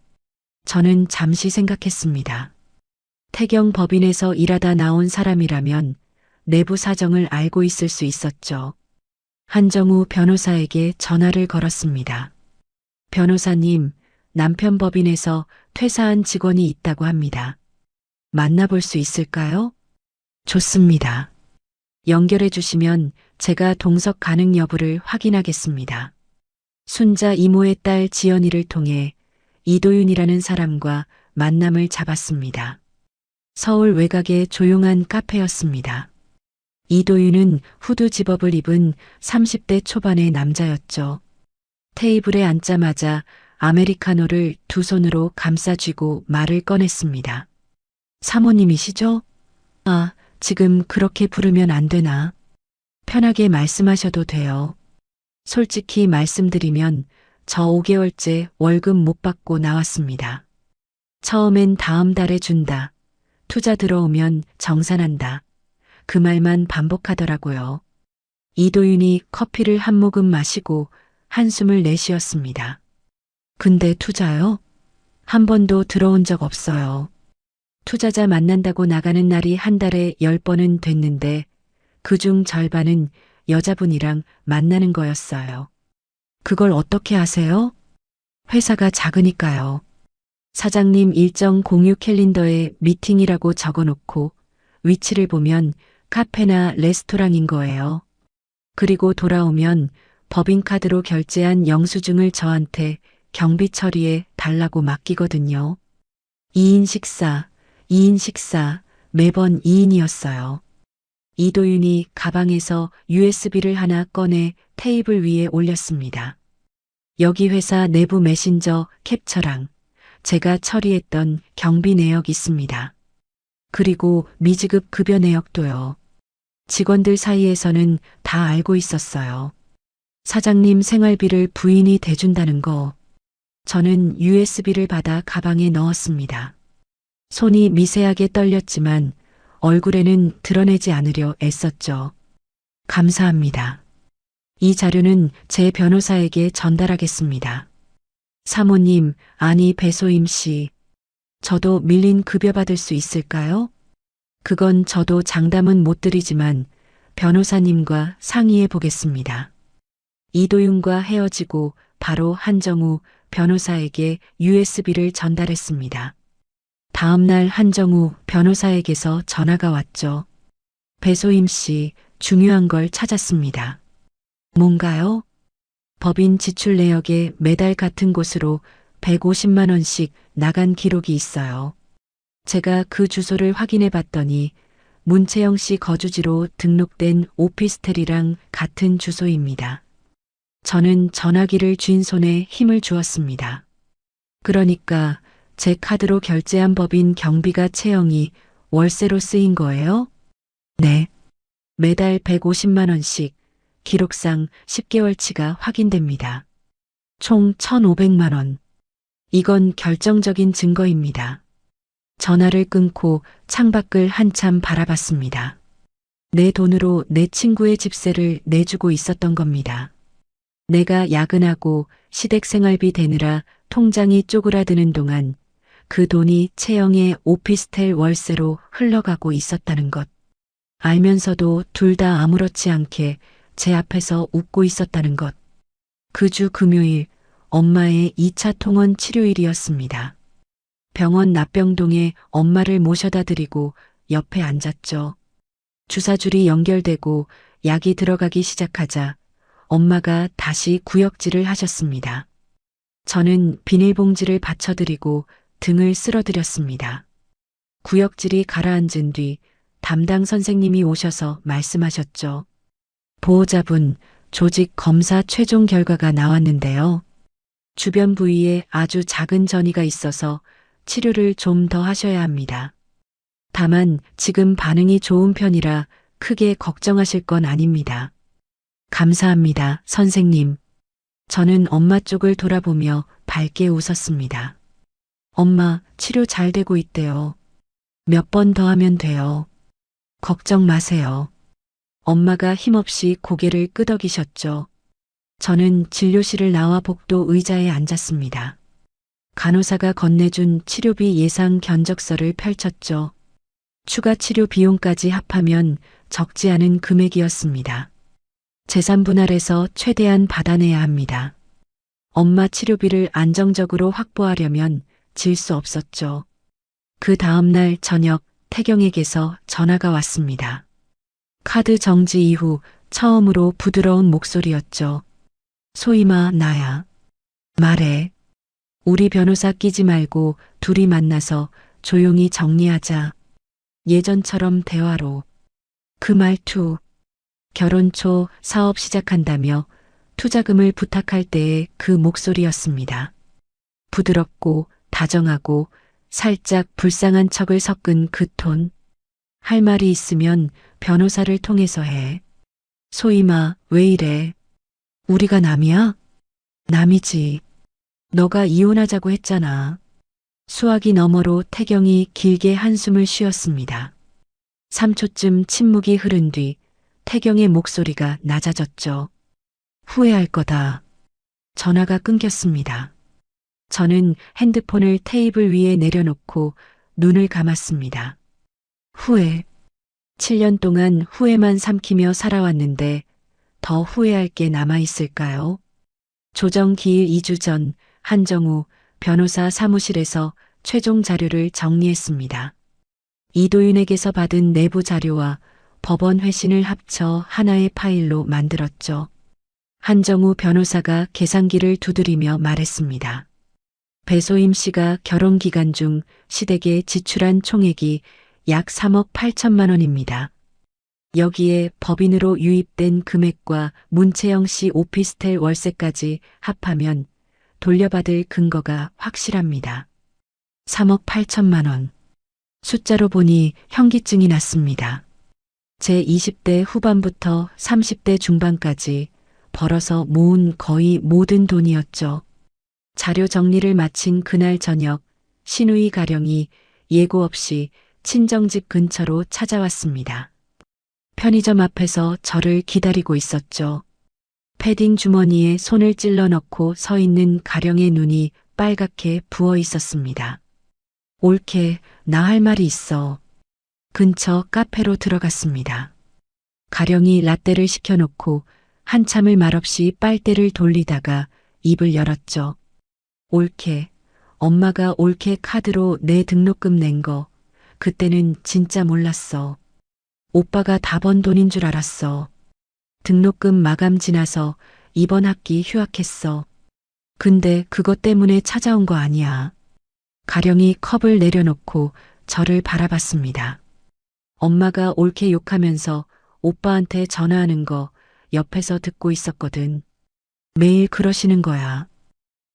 저는 잠시 생각했습니다. 태경 법인에서 일하다 나온 사람이라면 내부 사정을 알고 있을 수 있었죠. 한정우 변호사에게 전화를 걸었습니다. 변호사님, 남편 법인에서 퇴사한 직원이 있다고 합니다. 만나볼 수 있을까요? 좋습니다. 연결해 주시면 제가 동석 가능 여부를 확인하겠습니다. 순자 이모의 딸 지연이를 통해 이도윤이라는 사람과 만남을 잡았습니다. 서울 외곽의 조용한 카페였습니다. 이도윤은 후드 집업을 입은 30대 초반의 남자였죠. 테이블에 앉자마자 아메리카노를 2손으로 감싸쥐고 말을 꺼냈습니다. 사모님이시죠? 아, 지금 그렇게 부르면 안 되나? 편하게 말씀하셔도 돼요. 솔직히 말씀드리면 저 5개월째 월급 못 받고 나왔습니다. 처음엔 다음 달에 준다. 투자 들어오면 정산한다. 그 말만 반복하더라고요. 이도윤이 커피를 한 모금 마시고 한숨을 내쉬었습니다. 근데 투자요? 한 번도 들어온 적 없어요. 투자자 만난다고 나가는 날이 한 달에 10번은 됐는데 그중 절반은 여자분이랑 만나는 거였어요. 그걸 어떻게 아세요? 회사가 작으니까요. 사장님 일정 공유 캘린더에 미팅이라고 적어놓고 위치를 보면 카페나 레스토랑인 거예요. 그리고 돌아오면 법인카드로 결제한 영수증을 저한테 경비 처리에 달라고 맡기거든요. 2인 식사, 매번 2인이었어요. 이도윤이 가방에서 USB를 하나 꺼내 테이블 위에 올렸습니다. 여기 회사 내부 메신저 캡처랑 제가 처리했던 경비 내역 있습니다. 그리고 미지급 급여 내역도요. 직원들 사이에서는 다 알고 있었어요. 사장님 생활비를 부인이 대준다는 거. 저는 USB를 받아 가방에 넣었습니다. 손이 미세하게 떨렸지만 얼굴에는 드러내지 않으려 애썼죠. 감사합니다. 이 자료는 제 변호사에게 전달하겠습니다. 사모님, 아니 배소임 씨. 저도 밀린 급여 받을 수 있을까요? 그건 저도 장담은 못 드리지만 변호사님과 상의해 보겠습니다. 이도윤과 헤어지고 바로 한정우 변호사에게 USB를 전달했습니다. 다음 날 한정우 변호사에게서 전화가 왔죠. 배소임 씨, 중요한 걸 찾았습니다. 뭔가요? 법인 지출 내역에 매달 같은 곳으로 150만 원씩 나간 기록이 있어요. 제가 그 주소를 확인해 봤더니 문채영 씨 거주지로 등록된 오피스텔이랑 같은 주소입니다. 저는 전화기를 쥔 손에 힘을 주었습니다. 그러니까 제 카드로 결제한 법인 경비가 채영이 월세로 쓰인 거예요? 네. 매달 150만 원씩 기록상 10개월치가 확인됩니다. 총 1,500만 원. 이건 결정적인 증거입니다. 전화를 끊고 창밖을 한참 바라봤습니다. 내 돈으로 내 친구의 집세를 내주고 있었던 겁니다. 내가 야근하고 시댁 생활비 대느라 통장이 쪼그라드는 동안 그 돈이 채영의 오피스텔 월세로 흘러가고 있었다는 것. 알면서도 둘 다 아무렇지 않게 제 앞에서 웃고 있었다는 것. 그 주 금요일 엄마의 2차 통원 치료일이었습니다. 병원 납병동에 엄마를 모셔다 드리고 옆에 앉았죠. 주사줄이 연결되고 약이 들어가기 시작하자 엄마가 다시 구역질을 하셨습니다. 저는 비닐봉지를 받쳐드리고 등을 쓸어드렸습니다. 구역질이 가라앉은 뒤 담당 선생님이 오셔서 말씀하셨죠. 보호자분, 조직 검사 최종 결과가 나왔는데요. 주변 부위에 아주 작은 전이가 있어서 치료를 좀 더 하셔야 합니다. 다만 지금 반응이 좋은 편이라 크게 걱정하실 건 아닙니다. 감사합니다, 선생님. 저는 엄마 쪽을 돌아보며 밝게 웃었습니다. 엄마, 치료 잘 되고 있대요. 몇 번 더 하면 돼요. 걱정 마세요. 엄마가 힘없이 고개를 끄덕이셨죠. 저는 진료실을 나와 복도 의자에 앉았습니다. 간호사가 건네준 치료비 예상 견적서를 펼쳤죠. 추가 치료 비용까지 합하면 적지 않은 금액이었습니다. 재산 분할해서 최대한 받아내야 합니다. 엄마 치료비를 안정적으로 확보하려면 질 수 없었죠. 그 다음 날 저녁 태경에게서 전화가 왔습니다. 카드 정지 이후 처음으로 부드러운 목소리였죠. 소희마, 나야. 말해. 우리 변호사 끼지 말고 둘이 만나서 조용히 정리하자. 예전처럼 대화로. 그 말투. 결혼 초 사업 시작한다며 투자금을 부탁할 때의 그 목소리였습니다. 부드럽고 다정하고 살짝 불쌍한 척을 섞은 그 톤. 할 말이 있으면 변호사를 통해서 해. 소희마, 왜 이래? 우리가 남이야? 남이지. 너가 이혼하자고 했잖아. 수화기 너머로 태경이 길게 한숨을 쉬었습니다. 3초쯤 침묵이 흐른 뒤 태경의 목소리가 낮아졌죠. 후회할 거다. 전화가 끊겼습니다. 저는 핸드폰을 테이블 위에 내려놓고 눈을 감았습니다. 후회. 7년 동안 후회만 삼키며 살아왔는데 더 후회할 게 남아있을까요? 조정 기일 2주 전 한정우 변호사 사무실에서 최종 자료를 정리했습니다. 이도윤에게서 받은 내부 자료와 법원 회신을 합쳐 하나의 파일로 만들었죠. 한정우 변호사가 계산기를 두드리며 말했습니다. 배소임 씨가 결혼 기간 중 시댁에 지출한 총액이 약 3억 8천만 원입니다. 여기에 법인으로 유입된 금액과 문채영 씨 오피스텔 월세까지 합하면 돌려받을 근거가 확실합니다. 3억 8천만 원. 숫자로 보니 현기증이 났습니다. 제 20대 후반부터 30대 중반까지 벌어서 모은 거의 모든 돈이었죠. 자료 정리를 마친 그날 저녁 신우이 가령이 예고 없이 친정집 근처로 찾아왔습니다. 편의점 앞에서 저를 기다리고 있었죠. 패딩 주머니에 손을 찔러 넣고 서 있는 가령의 눈이 빨갛게 부어 있었습니다. 올케, 나 할 말이 있어. 근처 카페로 들어갔습니다. 가령이 라떼를 시켜놓고 한참을 말없이 빨대를 돌리다가 입을 열었죠. 올케, 엄마가 올케 카드로 내 등록금 낸 거, 그때는 진짜 몰랐어. 오빠가 다 번 돈인 줄 알았어. 등록금 마감 지나서 이번 학기 휴학했어. 근데 그것 때문에 찾아온 거 아니야. 가령이 컵을 내려놓고 저를 바라봤습니다. 엄마가 옳게 욕하면서 오빠한테 전화하는 거 옆에서 듣고 있었거든. 매일 그러시는 거야.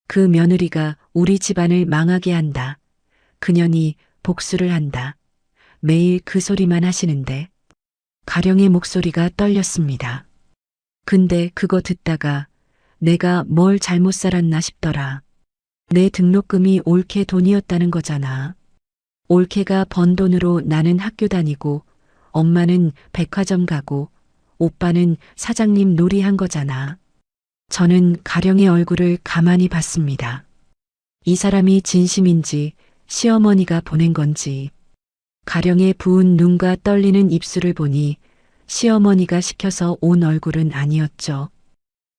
그 며느리가 우리 집안을 망하게 한다. 그년이 복수를 한다. 매일 그 소리만 하시는데. 가령의 목소리가 떨렸습니다. 근데 그거 듣다가 내가 뭘 잘못 살았나 싶더라. 내 등록금이 올케 돈이었다는 거잖아. 올케가 번 돈으로 나는 학교 다니고 엄마는 백화점 가고 오빠는 사장님 놀이한 거잖아. 저는 가령의 얼굴을 가만히 봤습니다. 이 사람이 진심인지 시어머니가 보낸 건지. 가령의 부은 눈과 떨리는 입술을 보니 시어머니가 시켜서 온 얼굴은 아니었죠.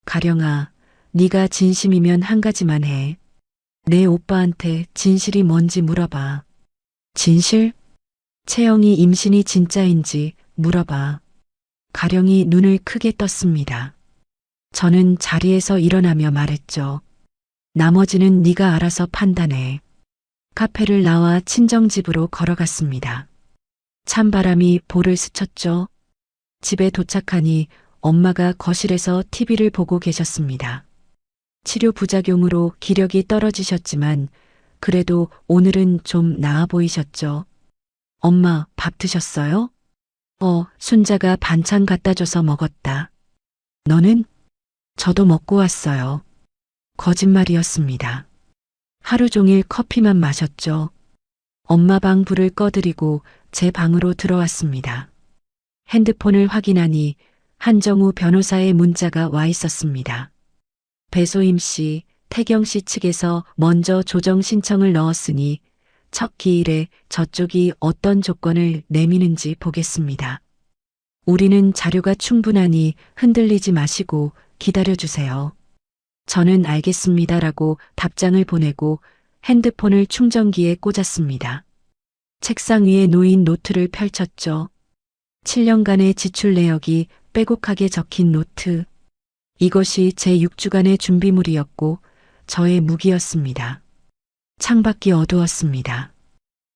가령아, 네가 진심이면 한 가지만 해. 내 오빠한테 진실이 뭔지 물어봐. 진실? 채영이 임신이 진짜인지 물어봐. 가령이 눈을 크게 떴습니다. 저는 자리에서 일어나며 말했죠. 나머지는 네가 알아서 판단해. 카페를 나와 친정집으로 걸어갔습니다. 찬바람이 볼을 스쳤죠. 집에 도착하니 엄마가 거실에서 TV를 보고 계셨습니다. 치료 부작용으로 기력이 떨어지셨지만 그래도 오늘은 좀 나아 보이셨죠. 엄마, 밥 드셨어요? 순자가 반찬 갖다 줘서 먹었다. 너는? 저도 먹고 왔어요. 거짓말이었습니다. 하루 종일 커피만 마셨죠. 엄마 방 불을 꺼드리고 제 방으로 들어왔습니다. 핸드폰을 확인하니 한정우 변호사의 문자가 와 있었습니다. 배소임 씨, 태경 씨 측에서 먼저 조정 신청을 넣었으니 첫 기일에 저쪽이 어떤 조건을 내미는지 보겠습니다. 우리는 자료가 충분하니 흔들리지 마시고 기다려주세요. 저는 알겠습니다라고 답장을 보내고 핸드폰을 충전기에 꽂았습니다. 책상 위에 놓인 노트를 펼쳤죠. 7년간의 지출 내역이 빼곡하게 적힌 노트. 이것이 제 6주간의 준비물이었고 저의 무기였습니다. 창밖이 어두웠습니다.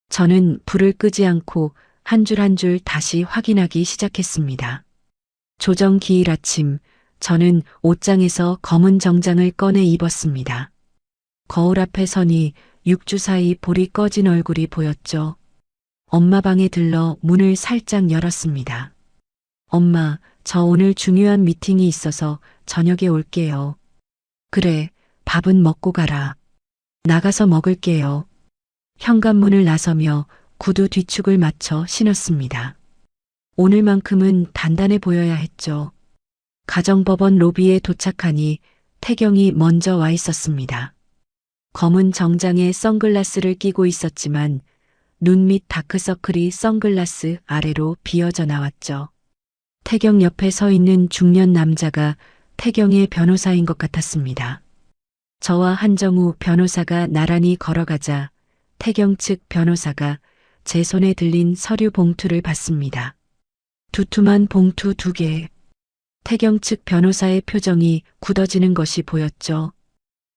저는 불을 끄지 않고 한 줄 한 줄 다시 확인하기 시작했습니다. 조정 기일 아침, 저는 옷장에서 검은 정장을 꺼내 입었습니다. 거울 앞에 서니 6주 사이 볼이 꺼진 얼굴이 보였죠. 엄마 방에 들러 문을 살짝 열었습니다. 엄마, 저 오늘 중요한 미팅이 있어서 저녁에 올게요. 그래, 밥은 먹고 가라. 나가서 먹을게요. 현관문을 나서며 구두 뒤축을 맞춰 신었습니다. 오늘만큼은 단단해 보여야 했죠. 가정법원 로비에 도착하니 태경이 먼저 와 있었습니다. 검은 정장에 선글라스를 끼고 있었지만 눈 밑 다크서클이 선글라스 아래로 비어져 나왔죠. 태경 옆에 서 있는 중년 남자가 태경의 변호사인 것 같았습니다. 저와 한정우 변호사가 나란히 걸어가자 태경 측 변호사가 제 손에 들린 서류 봉투를 받습니다. 두툼한 봉투 2개. 태경 측 변호사의 표정이 굳어지는 것이 보였죠.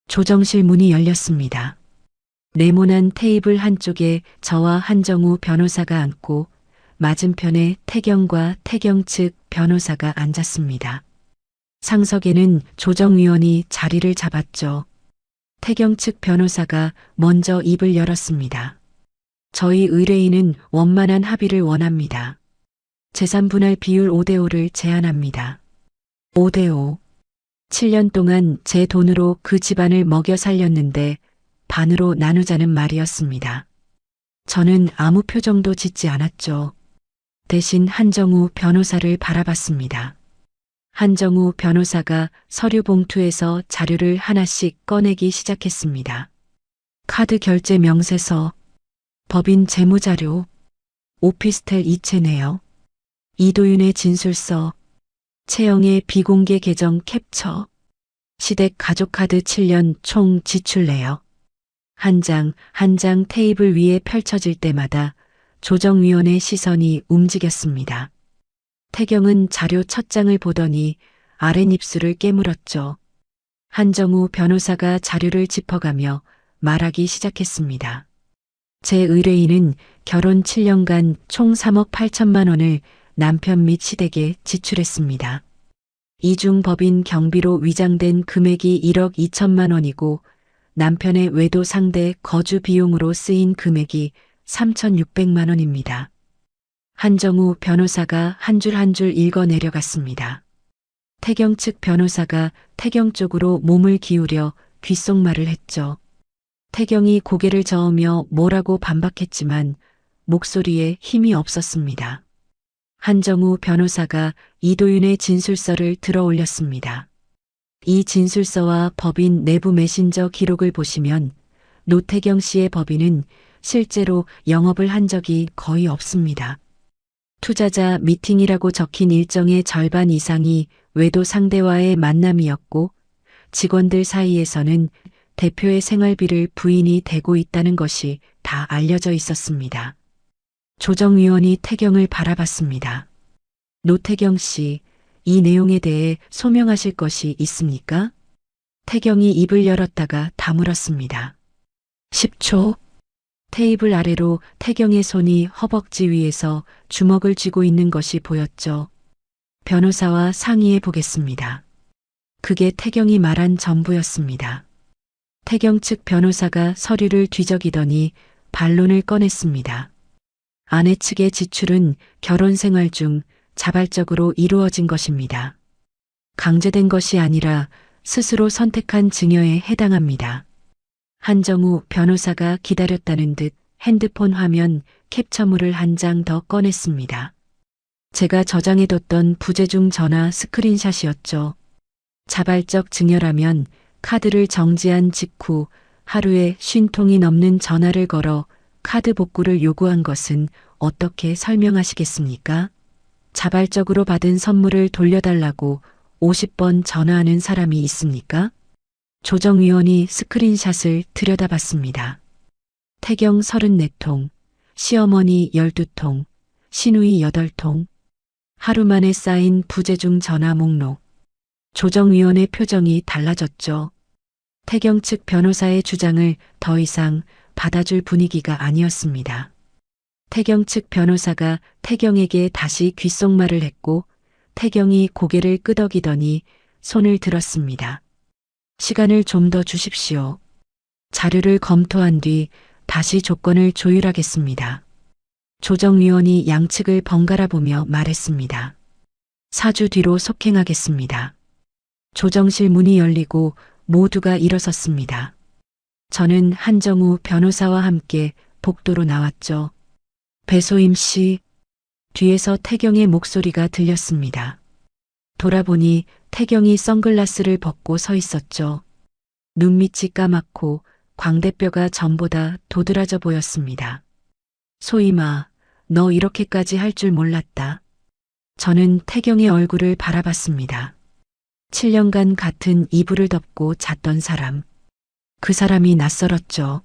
조정실 문이 열렸습니다. 네모난 테이블 한쪽에 저와 한정우 변호사가 앉고 맞은편에 태경과 태경 측 변호사가 앉았습니다. 상석에는 조정위원이 자리를 잡았죠. 태경 측 변호사가 먼저 입을 열었습니다. 저희 의뢰인은 원만한 합의를 원합니다. 재산 분할 비율 5대5를 제안합니다. 5대5. 7년 동안 제 돈으로 그 집안을 먹여 살렸는데 반으로 나누자는 말이었습니다. 저는 아무 표정도 짓지 않았죠. 대신 한정우 변호사를 바라봤습니다. 한정우 변호사가 서류 봉투에서 자료를 하나씩 꺼내기 시작했습니다. 카드 결제 명세서, 법인 재무자료, 오피스텔 이체 내역, 이도윤의 진술서, 채영의 비공개 계정 캡처, 시댁 가족카드 7년 총 지출 내역. 한 장 한 장 테이블 위에 펼쳐질 때마다 조정위원의 시선이 움직였습니다. 태경은 자료 첫 장을 보더니 아랫입술을 깨물었죠. 한정우 변호사가 자료를 짚어가며 말하기 시작했습니다. 제 의뢰인은 결혼 7년간 총 3억 8천만 원을 남편 및 시댁에 지출했습니다. 이 중 법인 경비로 위장된 금액이 1억 2천만 원이고 남편의 외도 상대 거주 비용으로 쓰인 금액이 3,600만 원입니다. 한정우 변호사가 한 줄 한 줄 읽어 내려갔습니다. 태경 측 변호사가 태경 쪽으로 몸을 기울여 귓속말을 했죠. 태경이 고개를 저으며 뭐라고 반박했지만 목소리에 힘이 없었습니다. 한정우 변호사가 이도윤의 진술서를 들어 올렸습니다. 이 진술서와 법인 내부 메신저 기록을 보시면 노태경 씨의 법인은 실제로 영업을 한 적이 거의 없습니다. 투자자 미팅이라고 적힌 일정의 절반 이상이 외도 상대와의 만남이었고 직원들 사이에서는 대표의 생활비를 부인이 대고 있다는 것이 다 알려져 있었습니다. 조정위원이 태경을 바라봤습니다. 노태경 씨, 이 내용에 대해 소명하실 것이 있습니까? 태경이 입을 열었다가 다물었습니다. 10초. 테이블 아래로 태경의 손이 허벅지 위에서 주먹을 쥐고 있는 것이 보였죠. 변호사와 상의해 보겠습니다. 그게 태경이 말한 전부였습니다. 태경 측 변호사가 서류를 뒤적이더니 반론을 꺼냈습니다. 아내 측의 지출은 결혼 생활 중 자발적으로 이루어진 것입니다. 강제된 것이 아니라 스스로 선택한 증여에 해당합니다. 한정우 변호사가 기다렸다는 듯 핸드폰 화면 캡처물을 한 장 더 꺼냈습니다. 제가 저장해뒀던 부재중 전화 스크린샷이었죠. 자발적 증여라면 카드를 정지한 직후 하루에 50통이 넘는 전화를 걸어 카드 복구를 요구한 것은 어떻게 설명하시겠습니까? 자발적으로 받은 선물을 돌려달라고 50번 전화하는 사람이 있습니까? 조정위원이 스크린샷을 들여다봤습니다. 태경 34통, 시어머니 12통, 시누이 8통, 하루 만에 쌓인 부재중 전화 목록. 조정위원의 표정이 달라졌죠. 태경 측 변호사의 주장을 더 이상 받아줄 분위기가 아니었습니다. 태경 측 변호사가 태경에게 다시 귓속말을 했고 태경이 고개를 끄덕이더니 손을 들었습니다. 시간을 좀 더 주십시오. 자료를 검토한 뒤 다시 조건을 조율하겠습니다. 조정위원이 양측을 번갈아 보며 말했습니다. 4주 뒤로 속행하겠습니다. 조정실 문이 열리고 모두가 일어섰습니다. 저는 한정우 변호사와 함께 복도로 나왔죠. 배소임 씨, 뒤에서 태경의 목소리가 들렸습니다. 돌아보니 태경이 선글라스를 벗고 서 있었죠. 눈밑이 까맣고 광대뼈가 전보다 도드라져 보였습니다. 소임아, 너 이렇게까지 할 줄 몰랐다. 저는 태경의 얼굴을 바라봤습니다. 7년간 같은 이불을 덮고 잤던 사람. 그 사람이 낯설었죠.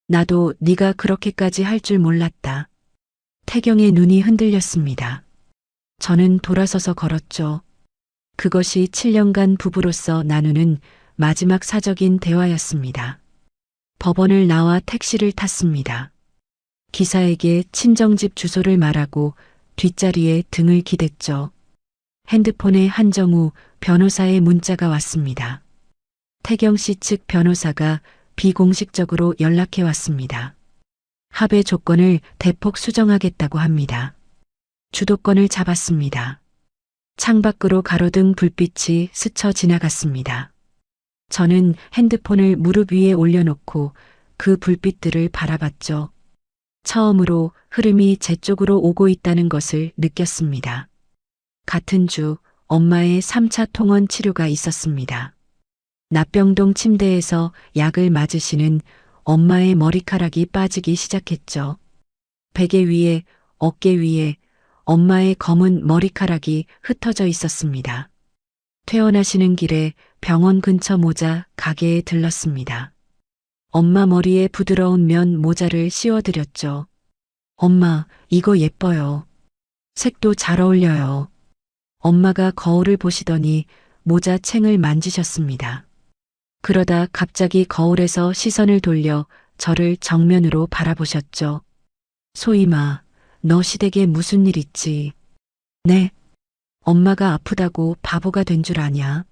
나도 네가 그렇게까지 할 줄 몰랐다. 태경의 눈이 흔들렸습니다. 저는 돌아서서 걸었죠. 그것이 7년간 부부로서 나누는 마지막 사적인 대화였습니다. 법원을 나와 택시를 탔습니다. 기사에게 친정집 주소를 말하고 뒷자리에 등을 기댔죠. 핸드폰에 한정우 변호사의 문자가 왔습니다. 태경 씨 측 변호사가 비공식적으로 연락해 왔습니다. 합의 조건을 대폭 수정하겠다고 합니다. 주도권을 잡았습니다. 창밖으로 가로등 불빛이 스쳐 지나갔습니다. 저는 핸드폰을 무릎 위에 올려놓고 그 불빛들을 바라봤죠. 처음으로 흐름이 제 쪽으로 오고 있다는 것을 느꼈습니다. 같은 주 엄마의 3차 통원 치료가 있었습니다. 납병동 침대에서 약을 맞으시는 엄마의 머리카락이 빠지기 시작했죠. 베개 위에, 어깨 위에 엄마의 검은 머리카락이 흩어져 있었습니다. 퇴원하시는 길에 병원 근처 모자 가게에 들렀습니다. 엄마 머리에 부드러운 면 모자를 씌워드렸죠. 엄마, 이거 예뻐요. 색도 잘 어울려요. 엄마가 거울을 보시더니 모자 챙을 만지셨습니다. 그러다 갑자기 거울에서 시선을 돌려 저를 정면으로 바라보셨죠. 소희마, 너 시댁에 무슨 일 있지? 네. 엄마가 아프다고 바보가 된 줄 아냐?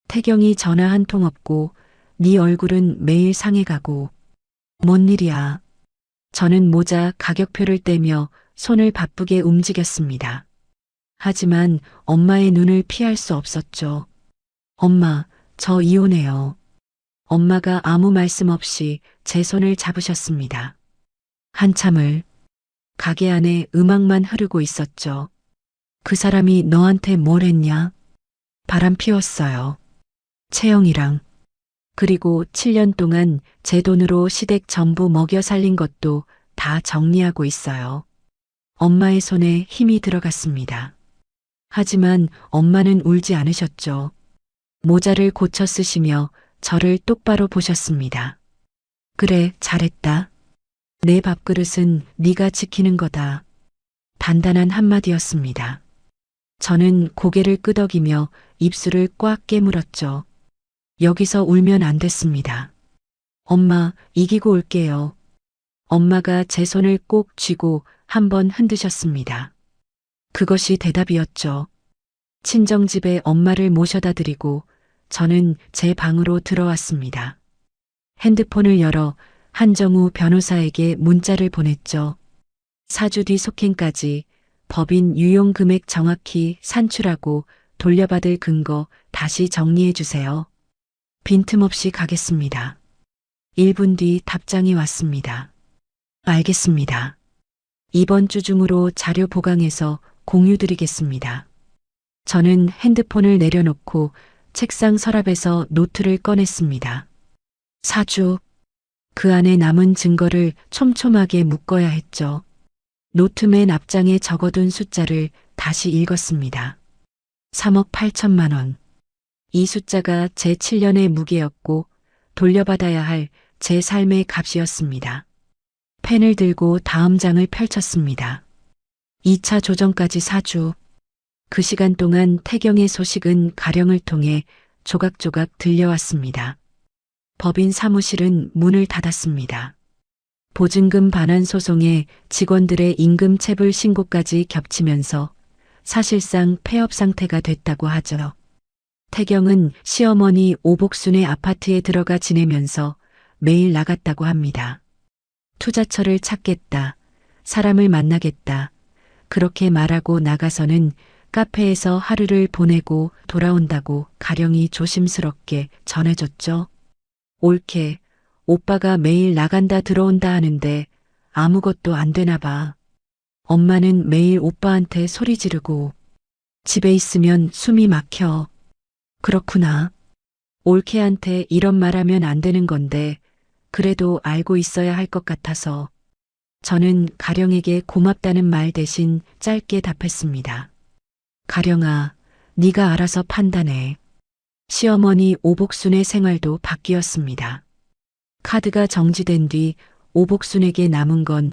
태경이 전화 한 통 없고 네 얼굴은 매일 상해가고. 뭔 일이야? 저는 모자 가격표를 떼며 손을 바쁘게 움직였습니다. 하지만 엄마의 눈을 피할 수 없었죠. 엄마, 저 이혼해요. 엄마가 아무 말씀 없이 제 손을 잡으셨습니다. 한참을 가게 안에 음악만 흐르고 있었죠. 그 사람이 너한테 뭘 했냐? 바람 피웠어요. 채영이랑. 그리고 7년 동안 제 돈으로 시댁 전부 먹여 살린 것도 다 정리하고 있어요. 엄마의 손에 힘이 들어갔습니다. 하지만 엄마는 울지 않으셨죠. 모자를 고쳐 쓰시며 저를 똑바로 보셨습니다. 그래, 잘했다. 내 밥그릇은 네가 지키는 거다. 단단한 한마디였습니다. 저는 고개를 끄덕이며 입술을 꽉 깨물었죠. 여기서 울면 안 됐습니다. 엄마, 이기고 올게요. 엄마가 제 손을 꼭 쥐고 한번 흔드셨습니다. 그것이 대답이었죠. 친정집에 엄마를 모셔다 드리고 저는 제 방으로 들어왔습니다. 핸드폰을 열어 한정우 변호사에게 문자를 보냈죠. 4주 뒤 속행까지 법인 유용 금액 정확히 산출하고 돌려받을 근거 다시 정리해 주세요. 빈틈없이 가겠습니다. 1분 뒤 답장이 왔습니다. 알겠습니다. 이번 주 중으로 자료 보강해서 공유 드리겠습니다. 저는 핸드폰을 내려놓고 책상 서랍에서 노트를 꺼냈습니다. 4주. 그 안에 남은 증거를 촘촘하게 묶어야 했죠. 노트 맨 앞장에 적어둔 숫자를 다시 읽었습니다. 3억 8천만 원. 이 숫자가 제 7년의 무게였고 돌려받아야 할 제 삶의 값이었습니다. 펜을 들고 다음 장을 펼쳤습니다. 2차 조정까지 4주. 그 시간 동안 태경의 소식은 가령을 통해 조각조각 들려왔습니다. 법인 사무실은 문을 닫았습니다. 보증금 반환 소송에 직원들의 임금 체불 신고까지 겹치면서 사실상 폐업 상태가 됐다고 하죠. 태경은 시어머니 오복순의 아파트에 들어가 지내면서 매일 나갔다고 합니다. 투자처를 찾겠다. 사람을 만나겠다. 그렇게 말하고 나가서는 카페에서 하루를 보내고 돌아온다고 가령이 조심스럽게 전해줬죠. 옳게 오빠가 매일 나간다 들어온다 하는데 아무것도 안 되나 봐. 엄마는 매일 오빠한테 소리 지르고 집에 있으면 숨이 막혀. 그렇구나. 올케한테 이런 말하면 안 되는 건데 그래도 알고 있어야 할 것 같아서 저는 가령에게 고맙다는 말 대신 짧게 답했습니다. 가령아, 네가 알아서 판단해. 시어머니 오복순의 생활도 바뀌었습니다. 카드가 정지된 뒤 오복순에게 남은 건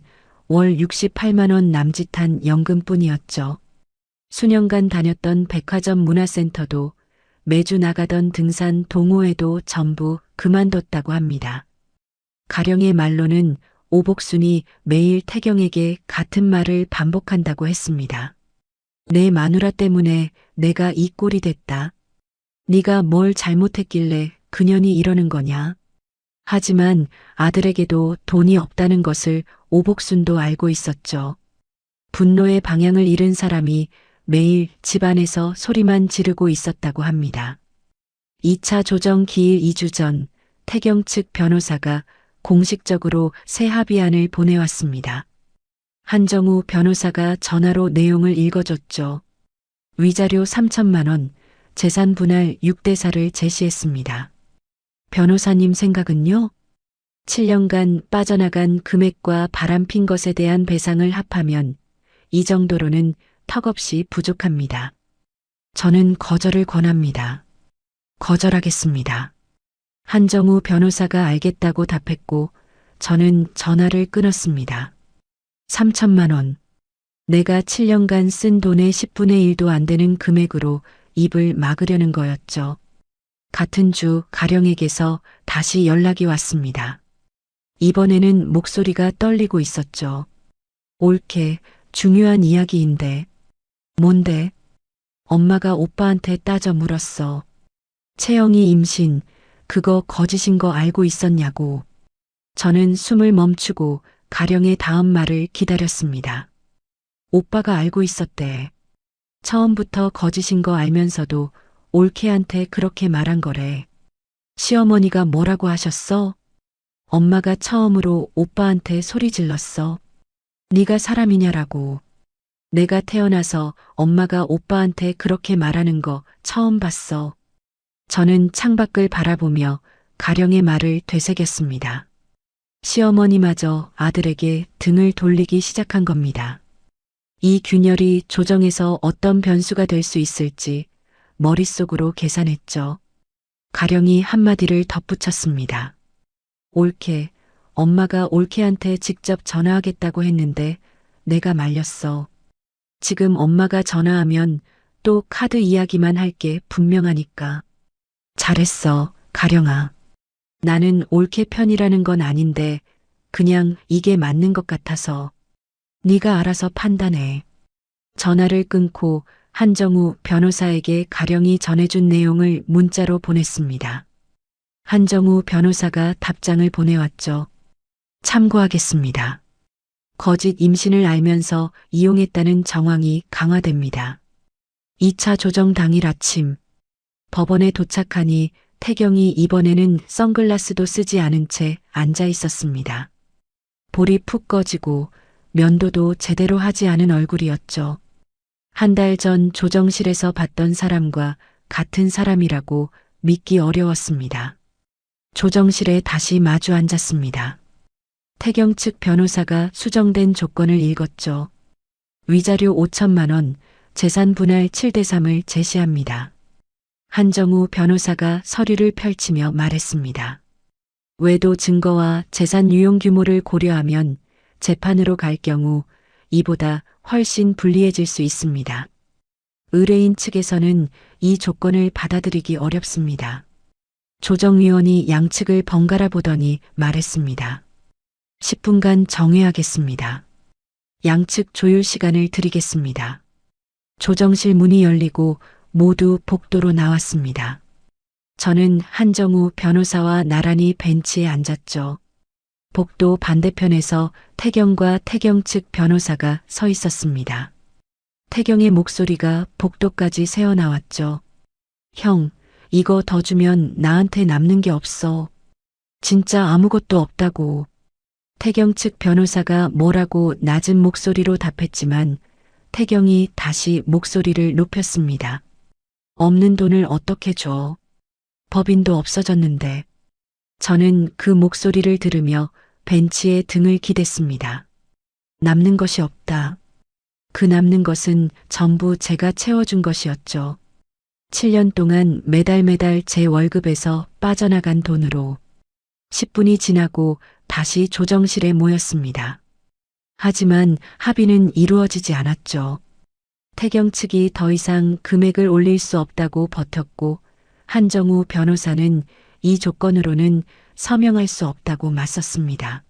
월 68만 원 남짓한 연금뿐이었죠. 수년간 다녔던 백화점 문화센터도 매주 나가던 등산 동호회도 전부 그만뒀다고 합니다. 가령의 말로는 오복순이 매일 태경에게 같은 말을 반복한다고 했습니다. 내 마누라 때문에 내가 이 꼴이 됐다. 네가 뭘 잘못했길래 그년이 이러는 거냐. 하지만 아들에게도 돈이 없다는 것을 오복순도 알고 있었죠. 분노의 방향을 잃은 사람이 매일 집안에서 소리만 지르고 있었다고 합니다. 2차 조정 기일 2주 전 태경 측 변호사가 공식적으로 새 합의안을 보내왔습니다. 한정우 변호사가 전화로 내용을 읽어줬죠. 위자료 3천만 원, 재산 분할 6대4를 제시했습니다. 변호사님 생각은요? 7년간 빠져나간 금액과 바람핀 것에 대한 배상을 합하면 이 정도로는 턱없이 부족합니다. 저는 거절을 권합니다. 거절하겠습니다. 한정우 변호사가 알겠다고 답했고 저는 전화를 끊었습니다. 3천만 원. 내가 7년간 쓴 돈의 10분의 1도 안 되는 금액으로 입을 막으려는 거였죠. 같은 주 가령에게서 다시 연락이 왔습니다. 이번에는 목소리가 떨리고 있었죠. 옳게 중요한 이야기인데. 뭔데? 엄마가 오빠한테 따져 물었어. 채영이 임신, 그거 거짓인 거 알고 있었냐고. 저는 숨을 멈추고 가령의 다음 말을 기다렸습니다. 오빠가 알고 있었대. 처음부터 거짓인 거 알면서도 올케한테 그렇게 말한 거래. 시어머니가 뭐라고 하셨어? 엄마가 처음으로 오빠한테 소리 질렀어. 네가 사람이냐라고. 내가 태어나서 엄마가 오빠한테 그렇게 말하는 거 처음 봤어. 저는 창밖을 바라보며 가령의 말을 되새겼습니다. 시어머니마저 아들에게 등을 돌리기 시작한 겁니다. 이 균열이 조정에서 어떤 변수가 될 수 있을지 머릿속으로 계산했죠. 가령이 한마디를 덧붙였습니다. 올케, 엄마가 올케한테 직접 전화하겠다고 했는데 내가 말렸어. 지금 엄마가 전화하면 또 카드 이야기만 할 게 분명하니까. 잘했어, 가령아. 나는 올케 편이라는 건 아닌데 그냥 이게 맞는 것 같아서. 네가 알아서 판단해. 전화를 끊고 한정우 변호사에게 가령이 전해준 내용을 문자로 보냈습니다. 한정우 변호사가 답장을 보내왔죠. 참고하겠습니다. 거짓 임신을 알면서 이용했다는 정황이 강화됩니다. 2차 조정 당일 아침 법원에 도착하니 태경이 이번에는 선글라스도 쓰지 않은 채 앉아 있었습니다. 볼이 푹 꺼지고 면도도 제대로 하지 않은 얼굴이었죠. 한 달 전 조정실에서 봤던 사람과 같은 사람이라고 믿기 어려웠습니다. 조정실에 다시 마주 앉았습니다. 태경 측 변호사가 수정된 조건을 읽었죠. 위자료 5천만 원, 재산 분할 7대 3을 제시합니다. 한정우 변호사가 서류를 펼치며 말했습니다. 외도 증거와 재산 유용 규모를 고려하면 재판으로 갈 경우 이보다 훨씬 불리해질 수 있습니다. 의뢰인 측에서는 이 조건을 받아들이기 어렵습니다. 조정위원이 양측을 번갈아 보더니 말했습니다. 10분간 정회하겠습니다. 양측 조율 시간을 드리겠습니다. 조정실 문이 열리고 모두 복도로 나왔습니다. 저는 한정우 변호사와 나란히 벤치에 앉았죠. 복도 반대편에서 태경과 태경 측 변호사가 서 있었습니다. 태경의 목소리가 복도까지 새어나왔죠. 형, 이거 더 주면 나한테 남는 게 없어. 진짜 아무것도 없다고. 태경 측 변호사가 뭐라고 낮은 목소리로 답했지만 태경이 다시 목소리를 높였습니다. 없는 돈을 어떻게 줘? 법인도 없어졌는데. 저는 그 목소리를 들으며 벤치에 등을 기댔습니다. 남는 것이 없다. 그 남는 것은 전부 제가 채워준 것이었죠. 7년 동안 매달 제 월급에서 빠져나간 돈으로. 10분이 지나고 다시 조정실에 모였습니다. 하지만 합의는 이루어지지 않았죠. 태경 측이 더 이상 금액을 올릴 수 없다고 버텼고 한정우 변호사는 이 조건으로는 서명할 수 없다고 맞섰습니다.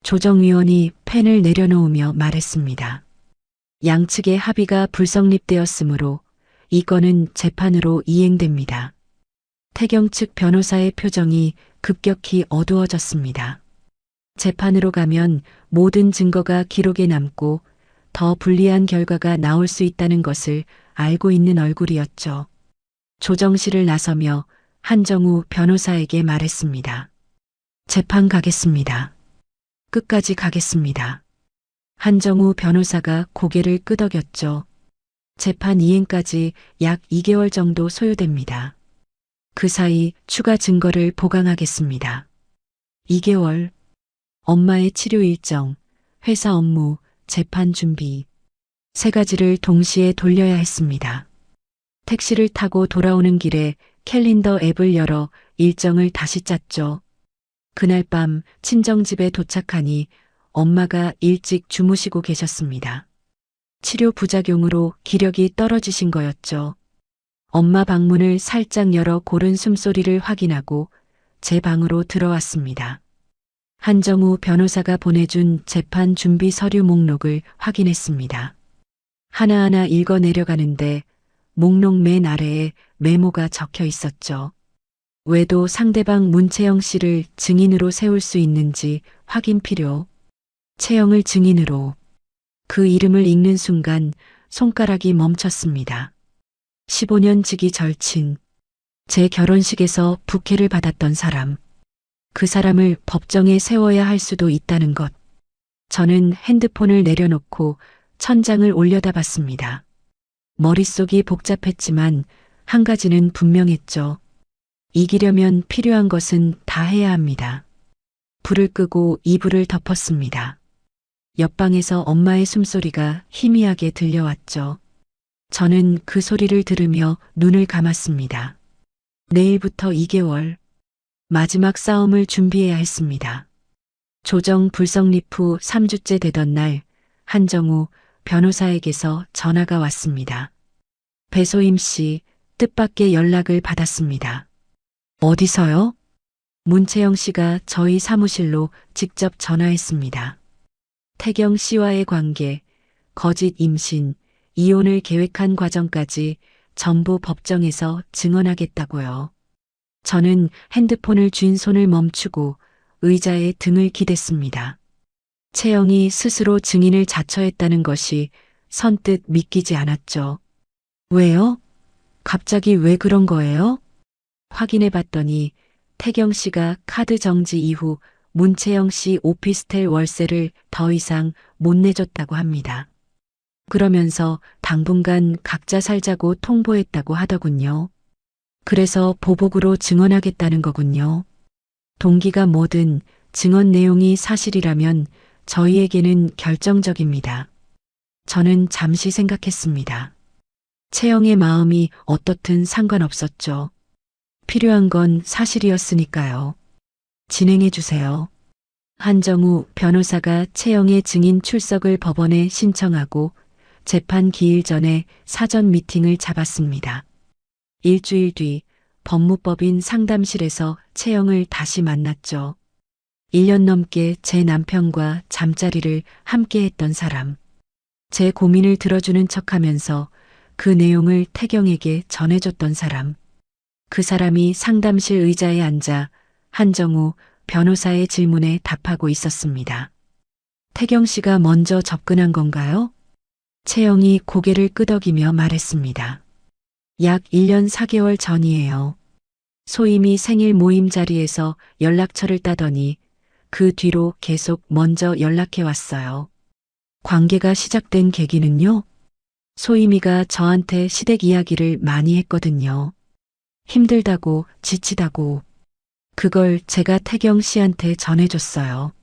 조정위원이 펜을 내려놓으며 말했습니다. 양측의 합의가 불성립되었으므로 이 건은 재판으로 이행됩니다. 태경 측 변호사의 표정이 급격히 어두워졌습니다. 재판으로 가면 모든 증거가 기록에 남고 더 불리한 결과가 나올 수 있다는 것을 알고 있는 얼굴이었죠. 조정실을 나서며 한정우 변호사에게 말했습니다. 재판 가겠습니다. 끝까지 가겠습니다. 한정우 변호사가 고개를 끄덕였죠. 재판 이행까지 약 2개월 정도 소요됩니다. 그 사이 추가 증거를 보강하겠습니다. 2개월. 엄마의 치료 일정, 회사 업무, 재판 준비. 세 가지를 동시에 돌려야 했습니다. 택시를 타고 돌아오는 길에 캘린더 앱을 열어 일정을 다시 짰죠. 그날 밤 친정집에 도착하니 엄마가 일찍 주무시고 계셨습니다. 치료 부작용으로 기력이 떨어지신 거였죠. 엄마 방문을 살짝 열어 고른 숨소리를 확인하고 제 방으로 들어왔습니다. 한정우 변호사가 보내준 재판 준비 서류 목록을 확인했습니다. 하나하나 읽어 내려가는데 목록 맨 아래에 메모가 적혀 있었죠. 외도 상대방 문채영 씨를 증인으로 세울 수 있는지 확인 필요. 채영을 증인으로. 그 이름을 읽는 순간 손가락이 멈췄습니다. 15년 지기 절친. 제 결혼식에서 부케를 받았던 사람. 그 사람을 법정에 세워야 할 수도 있다는 것. 저는 핸드폰을 내려놓고 천장을 올려다봤습니다. 머릿속이 복잡했지만 한 가지는 분명했죠. 이기려면 필요한 것은 다 해야 합니다. 불을 끄고 이불을 덮었습니다. 옆방에서 엄마의 숨소리가 희미하게 들려왔죠. 저는 그 소리를 들으며 눈을 감았습니다. 내일부터 2개월. 마지막 싸움을 준비해야 했습니다. 조정 불성립 후 3주째 되던 날 한정우 변호사에게서 전화가 왔습니다. 배소임 씨 뜻밖의 연락을 받았습니다. 어디서요? 문채영 씨가 저희 사무실로 직접 전화했습니다. 태경 씨와의 관계, 거짓 임신, 이혼을 계획한 과정까지 전부 법정에서 증언하겠다고요. 저는 핸드폰을 쥔 손을 멈추고 의자에 등을 기댔습니다. 채영이 스스로 증인을 자처했다는 것이 선뜻 믿기지 않았죠. 왜요? 갑자기 왜 그런 거예요? 확인해 봤더니 태경 씨가 카드 정지 이후 문채영 씨 오피스텔 월세를 더 이상 못 내줬다고 합니다. 그러면서 당분간 각자 살자고 통보했다고 하더군요. 그래서 보복으로 증언하겠다는 거군요. 동기가 뭐든 증언 내용이 사실이라면 저희에게는 결정적입니다. 저는 잠시 생각했습니다. 채영의 마음이 어떻든 상관없었죠. 필요한 건 사실이었으니까요. 진행해 주세요. 한정우 변호사가 채영의 증인 출석을 법원에 신청하고 재판 기일 전에 사전 미팅을 잡았습니다. 일주일 뒤 법무법인 상담실에서 채영을 다시 만났죠. 1년 넘게 제 남편과 잠자리를 함께 했던 사람. 제 고민을 들어주는 척하면서 그 내용을 태경에게 전해줬던 사람. 그 사람이 상담실 의자에 앉아 한정우 변호사의 질문에 답하고 있었습니다. 태경 씨가 먼저 접근한 건가요? 채영이 고개를 끄덕이며 말했습니다. 약 1년 4개월 전이에요. 소임이 생일 모임 자리에서 연락처를 따더니 그 뒤로 계속 먼저 연락해 왔어요. 관계가 시작된 계기는요? 소임이가 저한테 시댁 이야기를 많이 했거든요. 힘들다고, 지치다고. 그걸 제가 태경 씨한테 전해줬어요.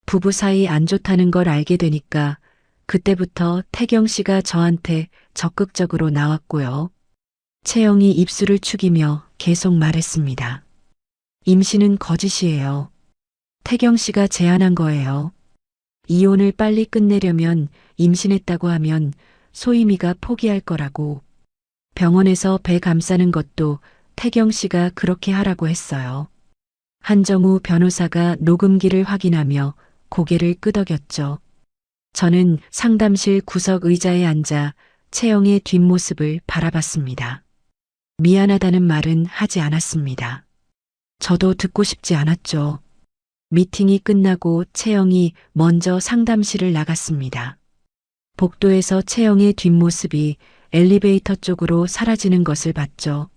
부부 사이 안 좋다는 걸 알게 되니까 그때부터 태경 씨가 저한테 적극적으로 나왔고요. 채영이 입술을 축이며 계속 말했습니다. 임신은 거짓이에요. 태경 씨가 제안한 거예요. 이혼을 빨리 끝내려면 임신했다고 하면 소임이가 포기할 거라고. 병원에서 배 감싸는 것도 태경 씨가 그렇게 하라고 했어요. 한정우 변호사가 녹음기를 확인하며 고개를 끄덕였죠. 저는 상담실 구석 의자에 앉아 채영의 뒷모습을 바라봤습니다. 미안하다는 말은 하지 않았습니다. 저도 듣고 싶지 않았죠. 미팅이 끝나고 채영이 먼저 상담실을 나갔습니다. 복도에서 채영의 뒷모습이 엘리베이터 쪽으로 사라지는 것을 봤죠.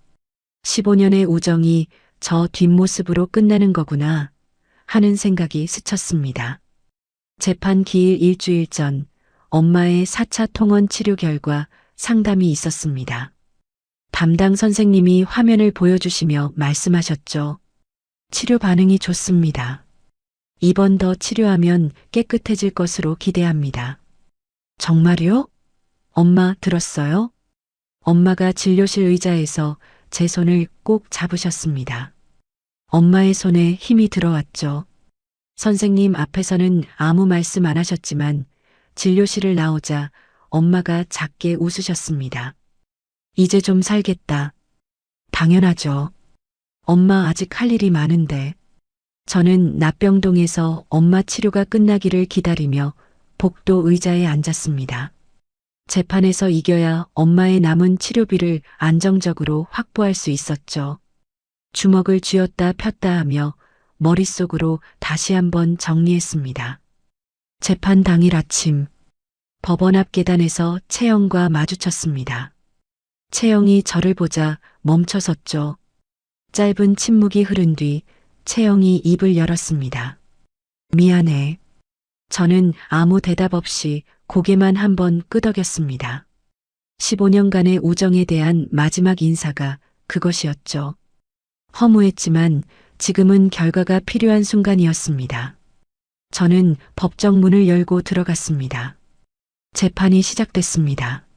15년의 우정이 저 뒷모습으로 끝나는 거구나 하는 생각이 스쳤습니다. 재판 기일 일주일 전 엄마의 4차 통원 치료 결과 상담이 있었습니다. 담당 선생님이 화면을 보여주시며 말씀하셨죠. 치료 반응이 좋습니다. 이번 더 치료하면 깨끗해질 것으로 기대합니다. 정말요? 엄마 들었어요? 엄마가 진료실 의자에서 제 손을 꼭 잡으셨습니다. 엄마의 손에 힘이 들어왔죠. 선생님 앞에서는 아무 말씀 안 하셨지만 진료실을 나오자 엄마가 작게 웃으셨습니다. 이제 좀 살겠다. 당연하죠. 엄마 아직 할 일이 많은데. 저는 납병동에서 엄마 치료가 끝나기를 기다리며 복도 의자에 앉았습니다. 재판에서 이겨야 엄마의 남은 치료비를 안정적으로 확보할 수 있었죠. 주먹을 쥐었다 폈다 하며 머릿속으로 다시 한번 정리했습니다. 재판 당일 아침, 법원 앞 계단에서 채영과 마주쳤습니다. 채영이 저를 보자 멈춰섰죠. 짧은 침묵이 흐른 뒤 채영이 입을 열었습니다. 미안해. 저는 아무 대답 없이 고개만 한번 끄덕였습니다. 15년간의 우정에 대한 마지막 인사가 그것이었죠. 허무했지만 지금은 결과가 필요한 순간이었습니다. 저는 법정 문을 열고 들어갔습니다. 재판이 시작됐습니다.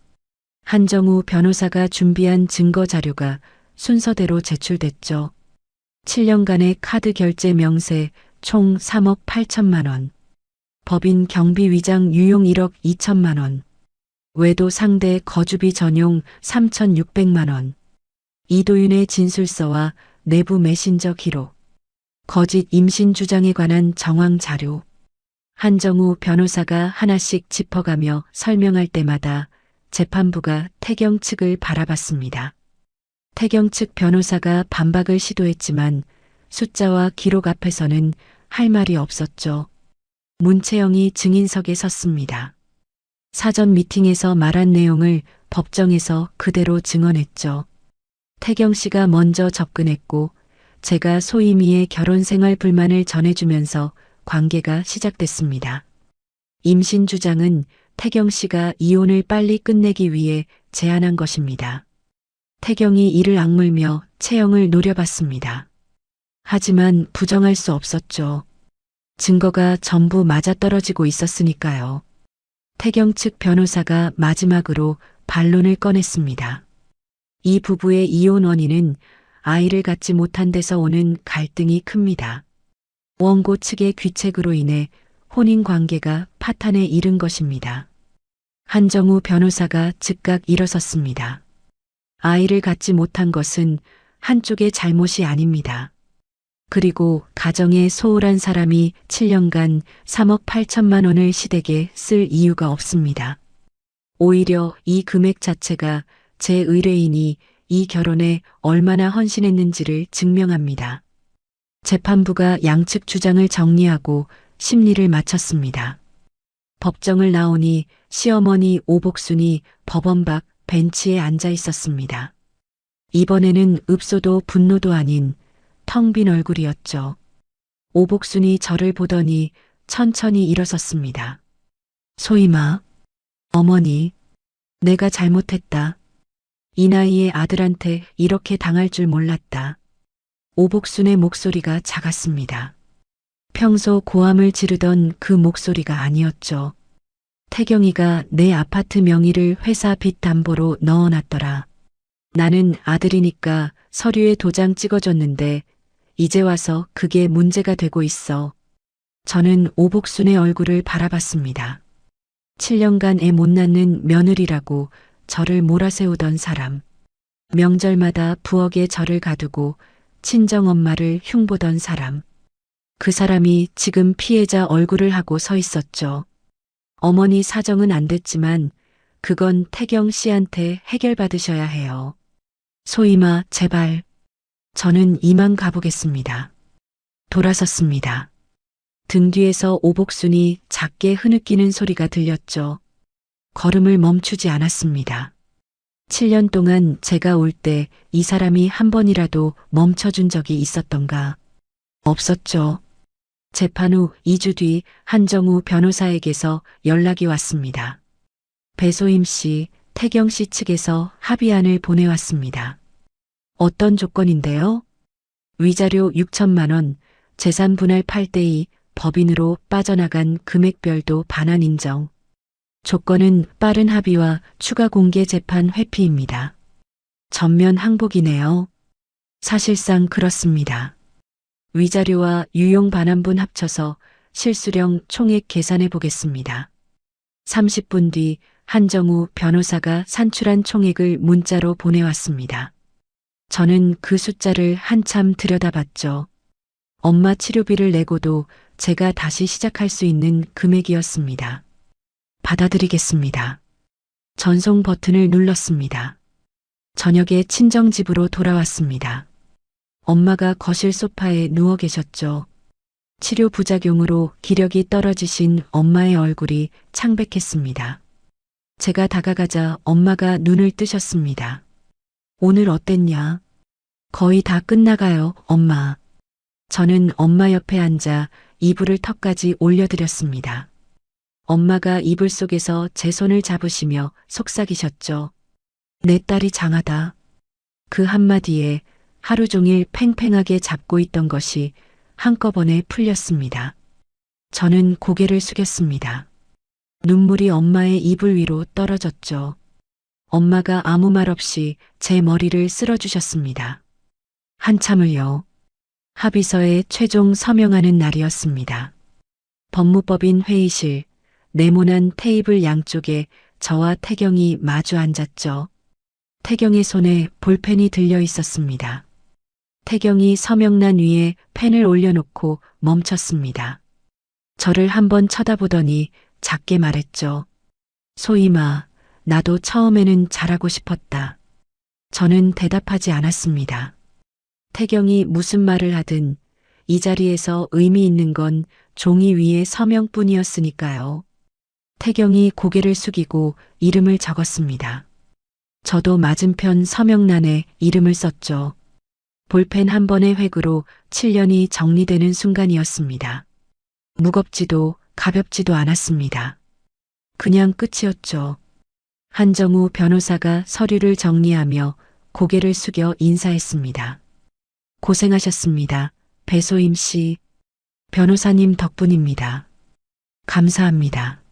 한정우 변호사가 준비한 증거 자료가 순서대로 제출됐죠. 7년간의 카드 결제 명세 총 3억 8천만 원. 법인 경비 위장 유용 1억 2천만 원. 외도 상대 거주비 전용 3,600만 원. 이도윤의 진술서와 내부 메신저 기록. 거짓 임신 주장에 관한 정황 자료. 한정우 변호사가 하나씩 짚어가며 설명할 때마다 재판부가 태경 측을 바라봤습니다. 태경 측 변호사가 반박을 시도했지만 숫자와 기록 앞에서는 할 말이 없었죠. 문채영이 증인석에 섰습니다. 사전 미팅에서 말한 내용을 법정에서 그대로 증언했죠. 태경 씨가 먼저 접근했고 제가 소임이의 결혼 생활 불만을 전해주면서 관계가 시작됐습니다. 임신 주장은 태경 씨가 이혼을 빨리 끝내기 위해 제안한 것입니다. 태경이 이를 악물며 채영을 노려봤습니다. 하지만 부정할 수 없었죠. 증거가 전부 맞아떨어지고 있었으니까요. 태경 측 변호사가 마지막으로 반론을 꺼냈습니다. 이 부부의 이혼 원인은 아이를 갖지 못한 데서 오는 갈등이 큽니다. 원고 측의 귀책으로 인해 혼인 관계가 파탄에 이른 것입니다. 한정우 변호사가 즉각 일어섰습니다. 아이를 갖지 못한 것은 한쪽의 잘못이 아닙니다. 그리고 가정에 소홀한 사람이 7년간 3억 8천만 원을 시댁에 쓸 이유가 없습니다. 오히려 이 금액 자체가 제 의뢰인이 이 결혼에 얼마나 헌신했는지를 증명합니다. 재판부가 양측 주장을 정리하고 심리를 마쳤습니다. 법정을 나오니 시어머니 오복순이 법원 밖 벤치에 앉아 있었습니다. 이번에는 읍소도 분노도 아닌 텅 빈 얼굴이었죠. 오복순이 저를 보더니 천천히 일어섰습니다. 소임아, 어머니, 내가 잘못했다. 이 나이에 아들한테 이렇게 당할 줄 몰랐다. 오복순의 목소리가 작았습니다. 평소 고함을 지르던 그 목소리가 아니었죠. 태경이가 내 아파트 명의를 회사 빚 담보로 넣어놨더라. 나는 아들이니까 서류에 도장 찍어줬는데 이제 와서 그게 문제가 되고 있어. 저는 오복순의 얼굴을 바라봤습니다. 7년간 애 못 낳는 며느리라고 저를 몰아세우던 사람. 명절마다 부엌에 저를 가두고 친정엄마를 흉보던 사람. 그 사람이 지금 피해자 얼굴을 하고 서 있었죠. 어머니 사정은 안 됐지만 그건 태경 씨한테 해결받으셔야 해요. 소임아, 제발. 저는 이만 가보겠습니다. 돌아섰습니다. 등 뒤에서 오복순이 작게 흐느끼는 소리가 들렸죠. 걸음을 멈추지 않았습니다. 7년 동안 제가 올 때 이 사람이 한 번이라도 멈춰준 적이 있었던가? 없었죠. 재판 후 2주 뒤 한정우 변호사에게서 연락이 왔습니다. 배소임 씨, 태경 씨 측에서 합의안을 보내왔습니다. 어떤 조건인데요? 위자료 6천만 원, 재산 분할 8대2, 법인으로 빠져나간 금액별도 반환 인정. 조건은 빠른 합의와 추가 공개 재판 회피입니다. 전면 항복이네요. 사실상 그렇습니다. 위자료와 유용 반환분 합쳐서 실수령 총액 계산해 보겠습니다. 30분 뒤 한정우 변호사가 산출한 총액을 문자로 보내왔습니다. 저는 그 숫자를 한참 들여다봤죠. 엄마 치료비를 내고도 제가 다시 시작할 수 있는 금액이었습니다. 받아들이겠습니다. 전송 버튼을 눌렀습니다. 저녁에 친정집으로 돌아왔습니다. 엄마가 거실 소파에 누워 계셨죠. 치료 부작용으로 기력이 떨어지신 엄마의 얼굴이 창백했습니다. 제가 다가가자 엄마가 눈을 뜨셨습니다. 오늘 어땠냐? 거의 다 끝나가요, 엄마. 저는 엄마 옆에 앉아 이불을 턱까지 올려드렸습니다. 엄마가 이불 속에서 제 손을 잡으시며 속삭이셨죠. 내 딸이 장하다. 그 한마디에 하루 종일 팽팽하게 잡고 있던 것이 한꺼번에 풀렸습니다. 저는 고개를 숙였습니다. 눈물이 엄마의 이불 위로 떨어졌죠. 엄마가 아무 말 없이 제 머리를 쓸어주셨습니다. 한참을요. 합의서에 최종 서명하는 날이었습니다. 법무법인 회의실, 네모난 테이블 양쪽에 저와 태경이 마주 앉았죠. 태경의 손에 볼펜이 들려 있었습니다. 태경이 서명란 위에 펜을 올려놓고 멈췄습니다. 저를 한번 쳐다보더니 작게 말했죠. 소희마, 나도 처음에는 잘하고 싶었다. 저는 대답하지 않았습니다. 태경이 무슨 말을 하든 이 자리에서 의미 있는 건 종이 위에 서명뿐이었으니까요. 태경이 고개를 숙이고 이름을 적었습니다. 저도 맞은편 서명란에 이름을 썼죠. 볼펜 한 번의 획으로 7년이 정리되는 순간이었습니다. 무겁지도 가볍지도 않았습니다. 그냥 끝이었죠. 한정우 변호사가 서류를 정리하며 고개를 숙여 인사했습니다. 고생하셨습니다. 배소임 씨. 변호사님 덕분입니다. 감사합니다.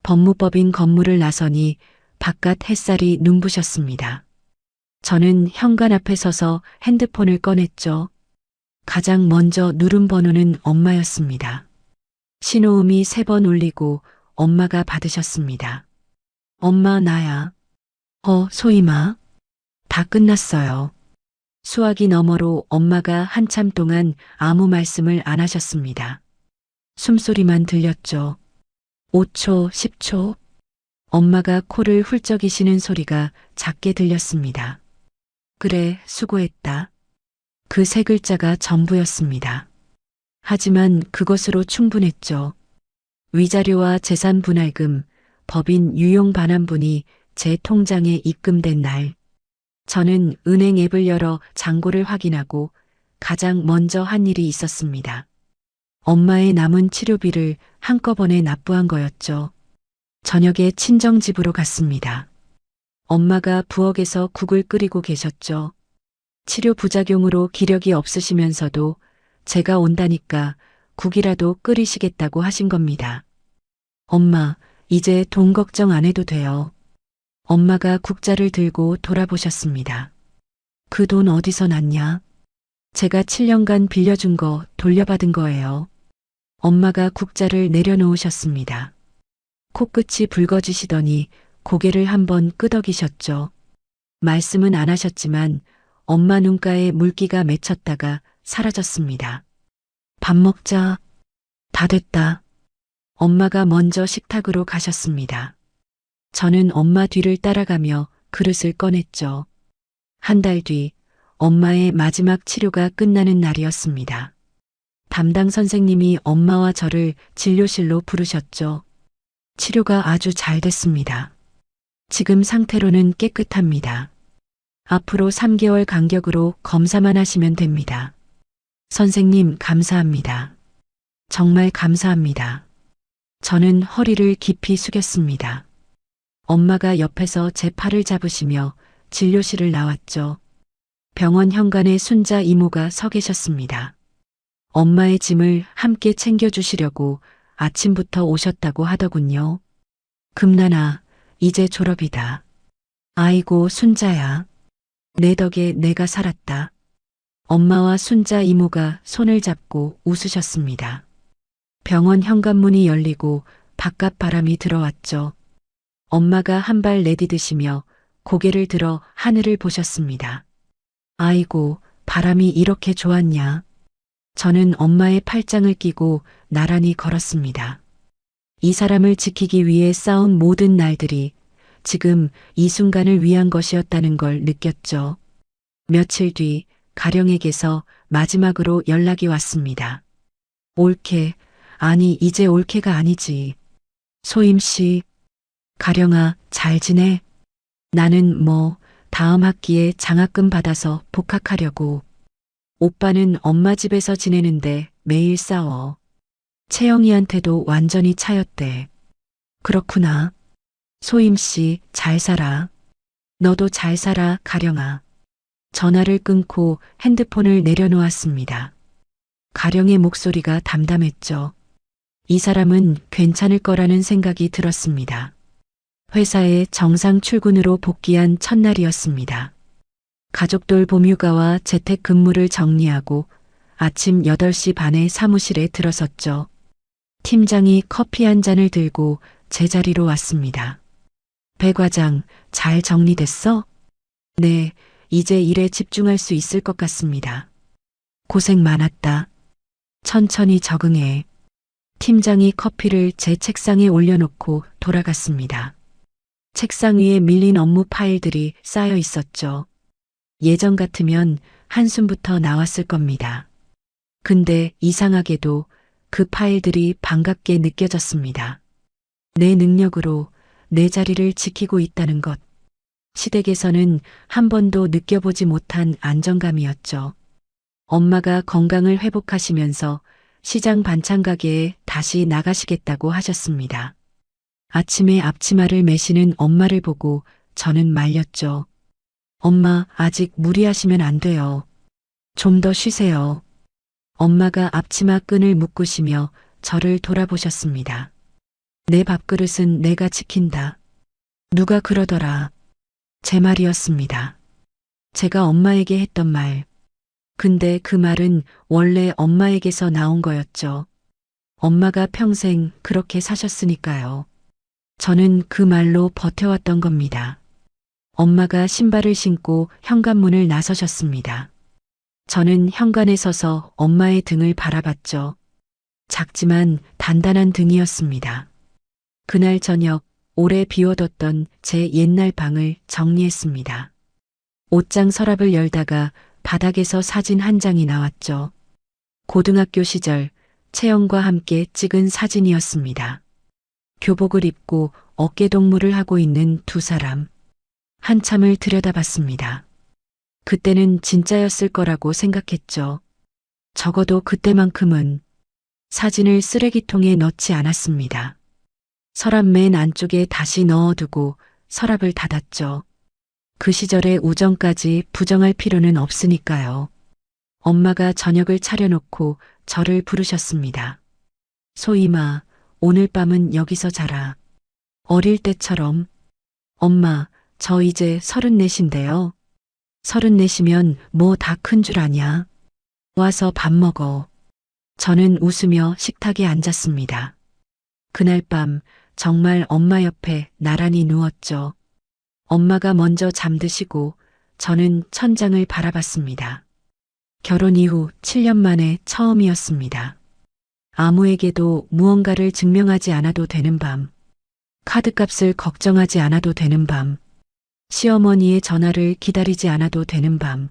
법무법인 건물을 나서니 바깥 햇살이 눈부셨습니다. 저는 현관 앞에 서서 핸드폰을 꺼냈죠. 가장 먼저 누른 번호는 엄마였습니다. 신호음이 3번 울리고 엄마가 받으셨습니다. 엄마, 나야. 소희마. 다 끝났어요. 수화기 너머로 엄마가 한참 동안 아무 말씀을 안 하셨습니다. 숨소리만 들렸죠. 5초, 10초. 엄마가 코를 훌쩍이시는 소리가 작게 들렸습니다. 그래, 수고했다. 그 3글자가 전부였습니다. 하지만 그것으로 충분했죠. 위자료와 재산 분할금, 법인 유용 반환분이 제 통장에 입금된 날, 저는 은행 앱을 열어 잔고를 확인하고 가장 먼저 한 일이 있었습니다. 엄마의 남은 치료비를 한꺼번에 납부한 거였죠. 저녁에 친정집으로 갔습니다. 엄마가 부엌에서 국을 끓이고 계셨죠. 치료 부작용으로 기력이 없으시면서도 제가 온다니까 국이라도 끓이시겠다고 하신 겁니다. 엄마, 이제 돈 걱정 안 해도 돼요. 엄마가 국자를 들고 돌아보셨습니다. 그 돈 어디서 났냐? 제가 7년간 빌려준 거 돌려받은 거예요. 엄마가 국자를 내려놓으셨습니다. 코끝이 붉어지시더니 고개를 한번 끄덕이셨죠. 말씀은 안 하셨지만 엄마 눈가에 물기가 맺혔다가 사라졌습니다. 밥 먹자. 다 됐다. 엄마가 먼저 식탁으로 가셨습니다. 저는 엄마 뒤를 따라가며 그릇을 꺼냈죠. 한 달 뒤 엄마의 마지막 치료가 끝나는 날이었습니다. 담당 선생님이 엄마와 저를 진료실로 부르셨죠. 치료가 아주 잘 됐습니다. 지금 상태로는 깨끗합니다. 앞으로 3개월 간격으로 검사만 하시면 됩니다. 선생님, 감사합니다. 정말 감사합니다. 저는 허리를 깊이 숙였습니다. 엄마가 옆에서 제 팔을 잡으시며 진료실을 나왔죠. 병원 현관에 순자 이모가 서 계셨습니다. 엄마의 짐을 함께 챙겨주시려고 아침부터 오셨다고 하더군요. 금란아, 이제 졸업이다. 아이고, 순자야. 내 덕에 내가 살았다. 엄마와 순자 이모가 손을 잡고 웃으셨습니다. 병원 현관문이 열리고 바깥 바람이 들어왔죠. 엄마가 한 발 내디드시며 고개를 들어 하늘을 보셨습니다. 아이고, 바람이 이렇게 좋았냐. 저는 엄마의 팔짱을 끼고 나란히 걸었습니다. 이 사람을 지키기 위해 싸운 모든 날들이 지금 이 순간을 위한 것이었다는 걸 느꼈죠. 며칠 뒤 가령에게서 마지막으로 연락이 왔습니다. 올케, 아니 이제 올케가 아니지. 소임 씨, 가령아, 잘 지내? 나는 다음 학기에 장학금 받아서 복학하려고. 오빠는 엄마 집에서 지내는데 매일 싸워. 채영이한테도 완전히 차였대. 그렇구나. 소임 씨, 잘 살아. 너도 잘 살아, 가령아. 전화를 끊고 핸드폰을 내려놓았습니다. 가령의 목소리가 담담했죠. 이 사람은 괜찮을 거라는 생각이 들었습니다. 회사에 정상 출근으로 복귀한 첫날이었습니다. 가족들 봄휴가와 재택근무를 정리하고 아침 8시 반에 사무실에 들어섰죠. 팀장이 커피 한 잔을 들고 제 자리로 왔습니다. 배 과장, 잘 정리됐어? 네, 이제 일에 집중할 수 있을 것 같습니다. 고생 많았다. 천천히 적응해. 팀장이 커피를 제 책상에 올려놓고 돌아갔습니다. 책상 위에 밀린 업무 파일들이 쌓여 있었죠. 예전 같으면 한숨부터 나왔을 겁니다. 근데 이상하게도 그 파일들이 반갑게 느껴졌습니다. 내 능력으로 내 자리를 지키고 있다는 것. 시댁에서는 한 번도 느껴보지 못한 안정감이었죠. 엄마가 건강을 회복하시면서 시장 반찬 가게에 다시 나가시겠다고 하셨습니다. 아침에 앞치마를 매시는 엄마를 보고 저는 말렸죠. 엄마, 아직 무리하시면 안 돼요. 좀 더 쉬세요. 엄마가 앞치마 끈을 묶으시며 저를 돌아보셨습니다. 내 밥그릇은 내가 지킨다. 누가 그러더라. 제 말이었습니다. 제가 엄마에게 했던 말. 근데 그 말은 원래 엄마에게서 나온 거였죠. 엄마가 평생 그렇게 사셨으니까요. 저는 그 말로 버텨왔던 겁니다. 엄마가 신발을 신고 현관문을 나서셨습니다. 저는 현관에 서서 엄마의 등을 바라봤죠. 작지만 단단한 등이었습니다. 그날 저녁 오래 비워뒀던 제 옛날 방을 정리했습니다. 옷장 서랍을 열다가 바닥에서 사진 한 장이 나왔죠. 고등학교 시절 채영과 함께 찍은 사진이었습니다. 교복을 입고 어깨동무를 하고 있는 두 사람. 한참을 들여다봤습니다. 그때는 진짜였을 거라고 생각했죠. 적어도 그때만큼은 사진을 쓰레기통에 넣지 않았습니다. 서랍 맨 안쪽에 다시 넣어두고 서랍을 닫았죠. 그 시절의 우정까지 부정할 필요는 없으니까요. 엄마가 저녁을 차려놓고 저를 부르셨습니다. 소임아, 오늘 밤은 여기서 자라. 어릴 때처럼. 엄마, 저 이제 34인데요. 34이면 뭐 다 큰 줄 아냐. 와서 밥 먹어. 저는 웃으며 식탁에 앉았습니다. 그날 밤 정말 엄마 옆에 나란히 누웠죠. 엄마가 먼저 잠드시고 저는 천장을 바라봤습니다. 결혼 이후 7년 만에 처음이었습니다. 아무에게도 무언가를 증명하지 않아도 되는 밤. 카드값을 걱정하지 않아도 되는 밤. 시어머니의 전화를 기다리지 않아도 되는 밤.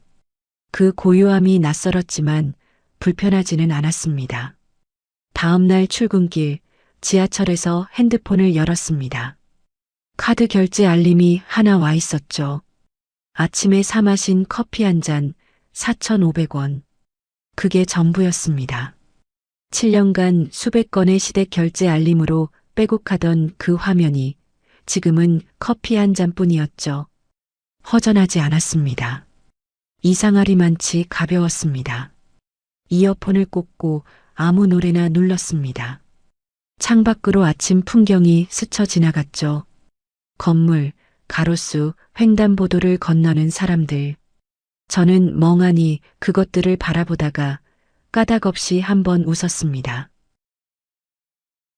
그 고요함이 낯설었지만 불편하지는 않았습니다. 다음 날 출근길 지하철에서 핸드폰을 열었습니다. 카드 결제 알림이 하나 와 있었죠. 아침에 사 마신 커피 한 잔 4,500원. 그게 전부였습니다. 7년간 수백 건의 시댁 결제 알림으로 빼곡하던 그 화면이 지금은 커피 한 잔뿐이었죠. 허전하지 않았습니다. 이상하리만치 가벼웠습니다. 이어폰을 꽂고 아무 노래나 눌렀습니다. 창밖으로 아침 풍경이 스쳐 지나갔죠. 건물, 가로수, 횡단보도를 건너는 사람들. 저는 멍하니 그것들을 바라보다가 까닭없이 한번 웃었습니다.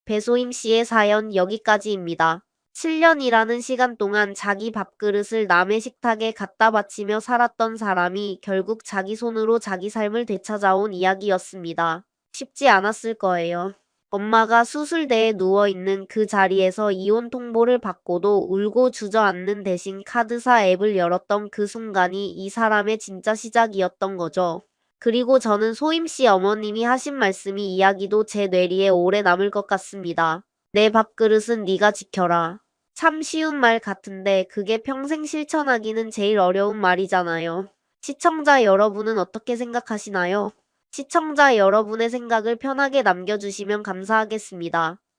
배소임 씨의 사연 여기까지입니다. 7년이라는 시간 동안 자기 밥그릇을 남의 식탁에 갖다 바치며 살았던 사람이 결국 자기 손으로 자기 삶을 되찾아온 이야기였습니다. 쉽지 않았을 거예요. 엄마가 수술대에 누워있는 그 자리에서 이혼 통보를 받고도 울고 주저앉는 대신 카드사 앱을 열었던 그 순간이 이 사람의 진짜 시작이었던 거죠. 그리고 저는 소임씨 어머님이 하신 말씀이 이야기도 제 뇌리에 오래 남을 것 같습니다. 내 밥그릇은 네가 지켜라. 참 쉬운 말 같은데 그게 평생 실천하기는 제일 어려운 말이잖아요. 시청자 여러분은 어떻게 생각하시나요? 시청자 여러분의 생각을 편하게 남겨주시면 감사하겠습니다.